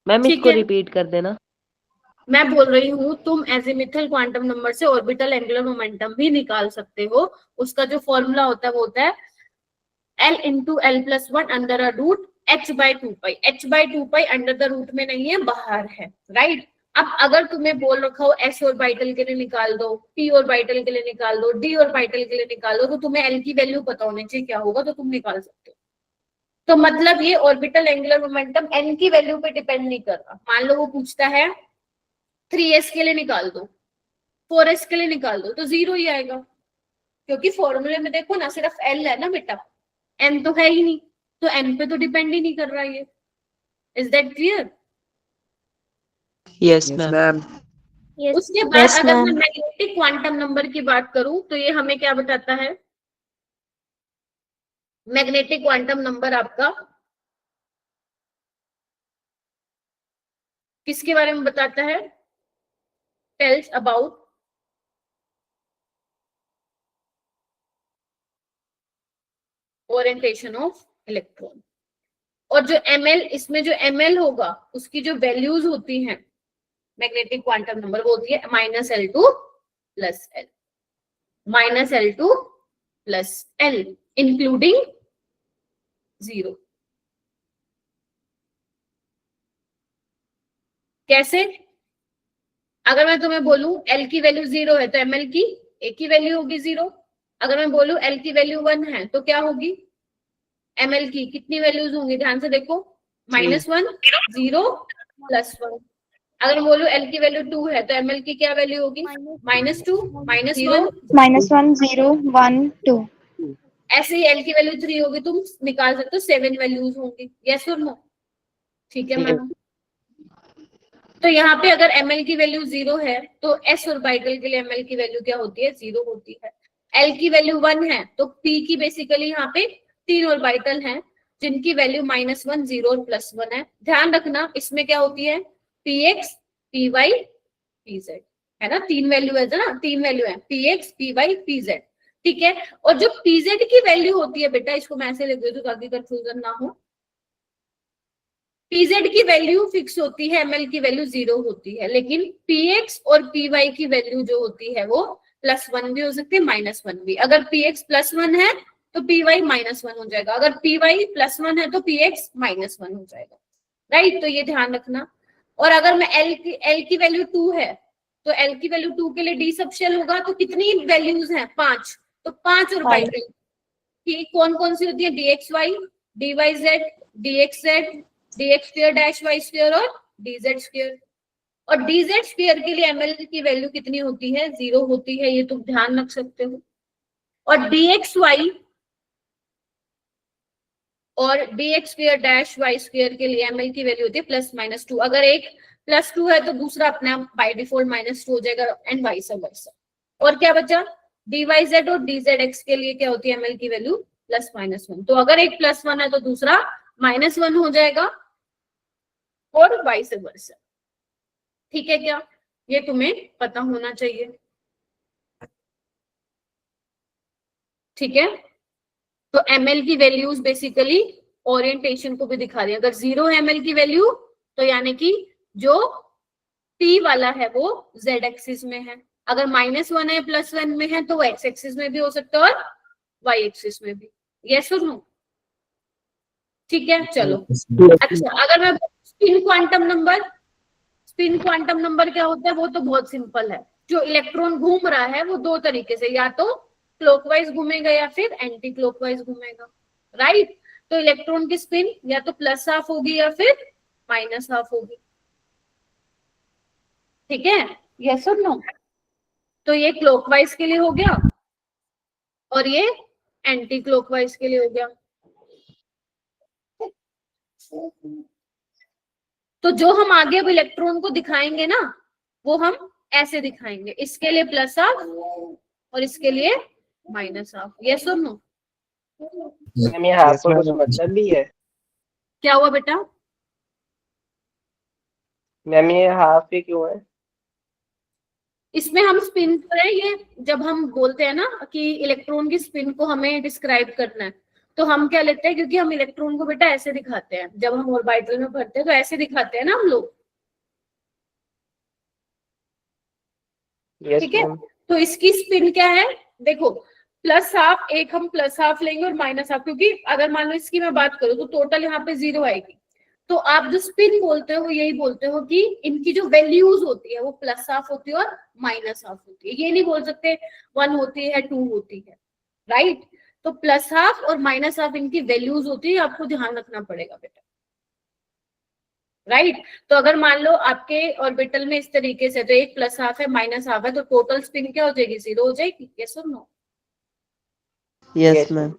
S6: Ma'am
S1: ठीक
S6: इसको
S1: है,
S6: रिपीट कर देना।
S1: मैं बोल रही हूँ तुम एजिमुथल क्वांटम नंबर से ऑर्बिटल एंगुलर मोमेंटम भी निकाल सकते हो। उसका जो फॉर्मूला होता है वो होता है L × L + 1 under a root h/2π। h/2π under the root में नहीं है, बाहर है, राइट। अब अगर तुम्हें बोल रखा हो s ऑर्बिटल के लिए निकाल दो, p ऑर्बिटल के लिए निकाल दो, d ऑर्बिटल के लिए निकाल दो, तो तुम्हें L की वैल्यू पता होनी चाहिए क्या होगा, तो तुम निकाल सकते हो। तो मतलब ये ऑर्बिटल एंगुलर मोमेंटम n की वैल्यू पे डिपेंड नहीं कर रहा। मान लो वो पूछता है 3s के लिए निकाल दो, 4s के लिए निकाल दो, तो 0 ही आएगा, क्योंकि फॉर्मूले में देखो ना सिर्फ L है ना बेटा, n तो है ही नहीं, तो n पे तो डिपेंड ही नहीं कर रहा ये। Is that clear?
S6: Yes
S4: Yes,
S6: ma'am.
S4: ma'am.
S1: उसके बाद
S2: Yes,
S1: अगर मैं
S2: ma'am.
S1: मैग्नेटिक क्वांटम नंबर की बात करूं तो ये हमें क्या बताता है, मैग्नेटिक क्वांटम नंबर आपका किसके बारे में बताता है, tells about orientation of electron. और जो ml, इसमें जो ml होगा उसकी जो वैल्यूज होती हैं मैग्नेटिक क्वांटम नंबर वो होती है -L2 + L, -L2 + L including 0। कैसे, अगर मैं तुम्हें बोलूं L की वैल्यू 0 है तो ml की एक ही वैल्यू होगी 0। अगर मैं बोलूं L की वैल्यू 1 है तो क्या होगी, ml की कितनी वैल्यूज होंगी, ध्यान से देखो, -1 0 +1। अगर मैं बोलूं L की वैल्यू 2 है तो ml की क्या वैल्यू होगी, -2 -1
S3: -1 0 1 2।
S1: ऐसे ही L की वैल्यू 3 होगी, तुम निकाल सकते हो 7 वैल्यूज होंगी, यस और नो। ठीक है मैडम। तो यहाँ पे अगर ml की वैल्यू 0 है तो s ऑर्बिटल के लिए ml की वैल्यू क्या होती है, 0 होती है। L की वैल्यू 1 है तो p की बेसिकली यहाँ पे 3 ऑर्बिटल हैं जिनकी वैल्यू -1 0 और +1 है। ध्यान रखना इसमें क्या होती है, px py pz, है ना, 3 वैल्यू है ना, 3 वैल्यू है px py pz। ठीक है, और जो pz की वैल्यू होती है बेटा, इसको मैं ऐसे लिख देती हूँ ताकि कंफ्यूजन ना हो, pz की वैल्यू फिक्स होती है, ml की वैल्यू 0 होती है, लेकिन px और py की वैल्यू जो होती है वो +1 भी हो सकती है, -1 भी। अगर px +1 है तो py -1 हो जाएगा, अगर py +1 है तो px -1 हो जाएगा, राइट। तो ये ध्यान रखना। और अगर मैं l की वैल्यू 2 है तो l की वैल्यू 2 के लिए d सबशेल होगा, तो कितनी वैल्यूज हैं, 5, तो 5 ऑर्बिटल की कौन कौन सी होती है, dxy dyz dxz dx square dash y square और dz स्क्वायर। और dz स्क्वायर के लिए ml की वैल्यू कितनी होती है, 0 होती है, ये तुम ध्यान रख सकते हो। और dxy और dx square dash y square के लिए ml की वैल्यू होती है +-2। अगर एक +2 है तो दूसरा अपने आप बाय डिफॉल्ट -2 हो जाएगा एंड वाइस वर्सा। और क्या बचा, dyz और dzx के लिए क्या होती है ml की वैल्यू +-1। तो अगर एक +1 है तो दूसरा -1 हो जाएगा और वाइस वर्सा। ठीक है क्या, ये तुम्हें पता होना चाहिए। ठीक है, तो ml की वैल्यूज बेसिकली ओरिएंटेशन को भी दिखा रही है। अगर 0 है ml की वैल्यू तो यानी कि जो p वाला है वो z एक्सिस में है, अगर -1 है +1 में है तो वो x एक्सिस में भी हो सकता है और y एक्सिस में भी, यस और नो। ठीक है, चलो। अच्छा, अगर मैं स्पिन क्वांटम नंबर क्या होता है, वो तो बहुत सिंपल है। जो इलेक्ट्रॉन घूम रहा है वो 2 तरीके से, या तो क्लॉकवाइज घूमेगा या फिर एंटी क्लॉकवाइज घूमेगा, राइट। तो इलेक्ट्रॉन की स्पिन या तो +½ होगी या फिर -½ होगी। ठीक है, यस और नो। तो ये क्लॉकवाइज के लिए हो गया और ये एंटी क्लॉकवाइज के लिए हो गया। तो जो हम आगे अब इलेक्ट्रॉन को दिखाएंगे ना, वो हम ऐसे दिखाएंगे, इसके लिए +½ और इसके लिए -½, यस और नो।
S7: मैम ये हाफ का कुछ मतलब भी है?
S1: क्या हुआ बेटा?
S7: मैम ये हाफ ही क्यों है?
S1: इसमें हम स्पिन पर है, ये जब हम बोलते हैं ना कि इलेक्ट्रॉन की स्पिन को हमें डिस्क्राइब करना है तो हम क्या लेते हैं, क्योंकि हम इलेक्ट्रॉन को बेटा ऐसे दिखाते हैं, जब हम ऑर्बिटल में भरते हैं तो ऐसे दिखाते हैं ना हम लोग, ठीक है। तो इसकी स्पिन क्या है, देखो +½ एक हम +½ लेंगे और -½ क्योंकि अगर मान लो इसकी मैं बात करूं तो टोटल यहाँ पे 0 आएगी। तो आप जो स्पिन बोलते हो यही बोलते हो कि इनकी जो वैल्यूज होती है वो +½ होती है और -½ होती है, ये नहीं बोल सकते 1 होती है 2 होती है, राइट। तो +½ और -½ इनकी वैल्यूज होती है, आपको ध्यान रखना पड़ेगा बेटा, राइट। तो अगर मान लो आपके ऑर्बिटल में इस तरीके से, तो एक +½ है -½ है, तो टोटल स्पिन क्या हो जाएगी, 0 हो जाएगी, यस और नो।
S4: Yes ma'am.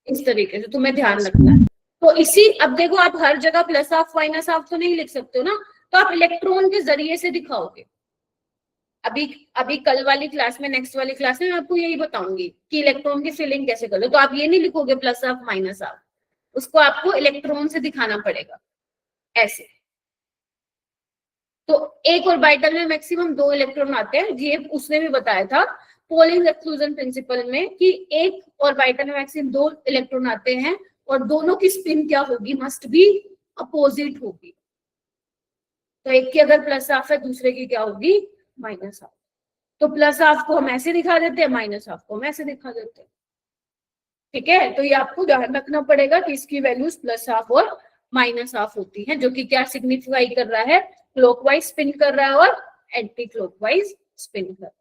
S1: इस तरीके से तुम्हें ध्यान रखना है। तो इसी, अब देखो आप हर जगह +½ -½ तो नहीं लिख सकते हो ना, तो आप इलेक्ट्रॉन के जरिए से दिखाओगे। अभी कल वाली क्लास में, नेक्स्ट वाली क्लास में मैं आपको यही बताऊंगी कि इलेक्ट्रॉन की फिलिंग कैसे कर लो। तो आप ये नहीं लिखोगे +½ -½ उसको आपको इलेक्ट्रॉन से दिखाना पड़ेगा ऐसे। तो एक ऑर्बिटल में मैक्सिमम 2 इलेक्ट्रॉन आते हैं, ये उसने भी बताया था पोलिंग एक्सक्लूजन प्रिंसिपल में कि एक ऑर्बिटल में मैक्सिमम 2 इलेक्ट्रॉन आते हैं और दोनों की स्पिन क्या होगी, मस्ट बी अपोजिट होगी। तो एक की अगर +½ है दूसरे की क्या होगी, -½ तो +½ को हम ऐसे दिखा देते हैं, -½ को हम ऐसे दिखा देते हैं, ठीक है। तो ये आपको ध्यान रखना पड़ेगा कि इसकी वैल्यूज +½ और -½ होती है, जो कि क्या सिग्निफाई कर रहा है, क्लॉकवाइज स्पिन कर रहा है और एंटी क्लॉकवाइज स्पिन कर।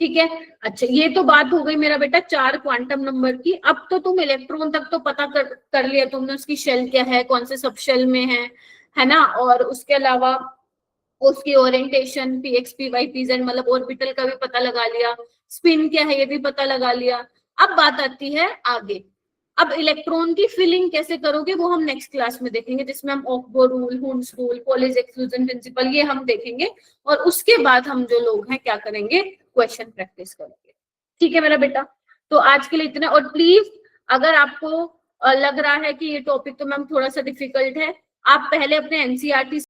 S1: ठीक है, अच्छा ये तो बात हो गई मेरा बेटा 4 क्वांटम नंबर की। अब तो तुम इलेक्ट्रॉन तक तो पता कर लिया तुमने, उसकी शेल क्या है, कौन से सब शेल में है ना, और उसके अलावा उसकी ओरिएंटेशन px py pz मतलब ऑर्बिटल का भी पता लगा लिया, स्पिन क्या है ये भी पता लगा लिया। अब बात आती है आगे, अब इलेक्ट्रॉन की फिलिंग कैसे करोगे वो हम नेक्स्ट क्लास में देखेंगे, जिसमें हम Aufbau rule, Hund's rule, Pauli's exclusion principle ये हम देखेंगे, और उसके बाद हम जो लोग हैं क्या करेंगे, क्वेश्चन प्रैक्टिस करेंगे। ठीक है मेरा बेटा, तो आज के लिए इतना। और प्लीज अगर आपको लग रहा है कि ये टॉपिक तो मैम थोड़ा सा डिफिकल्ट है, आप पहले अपने एनसीईआरटी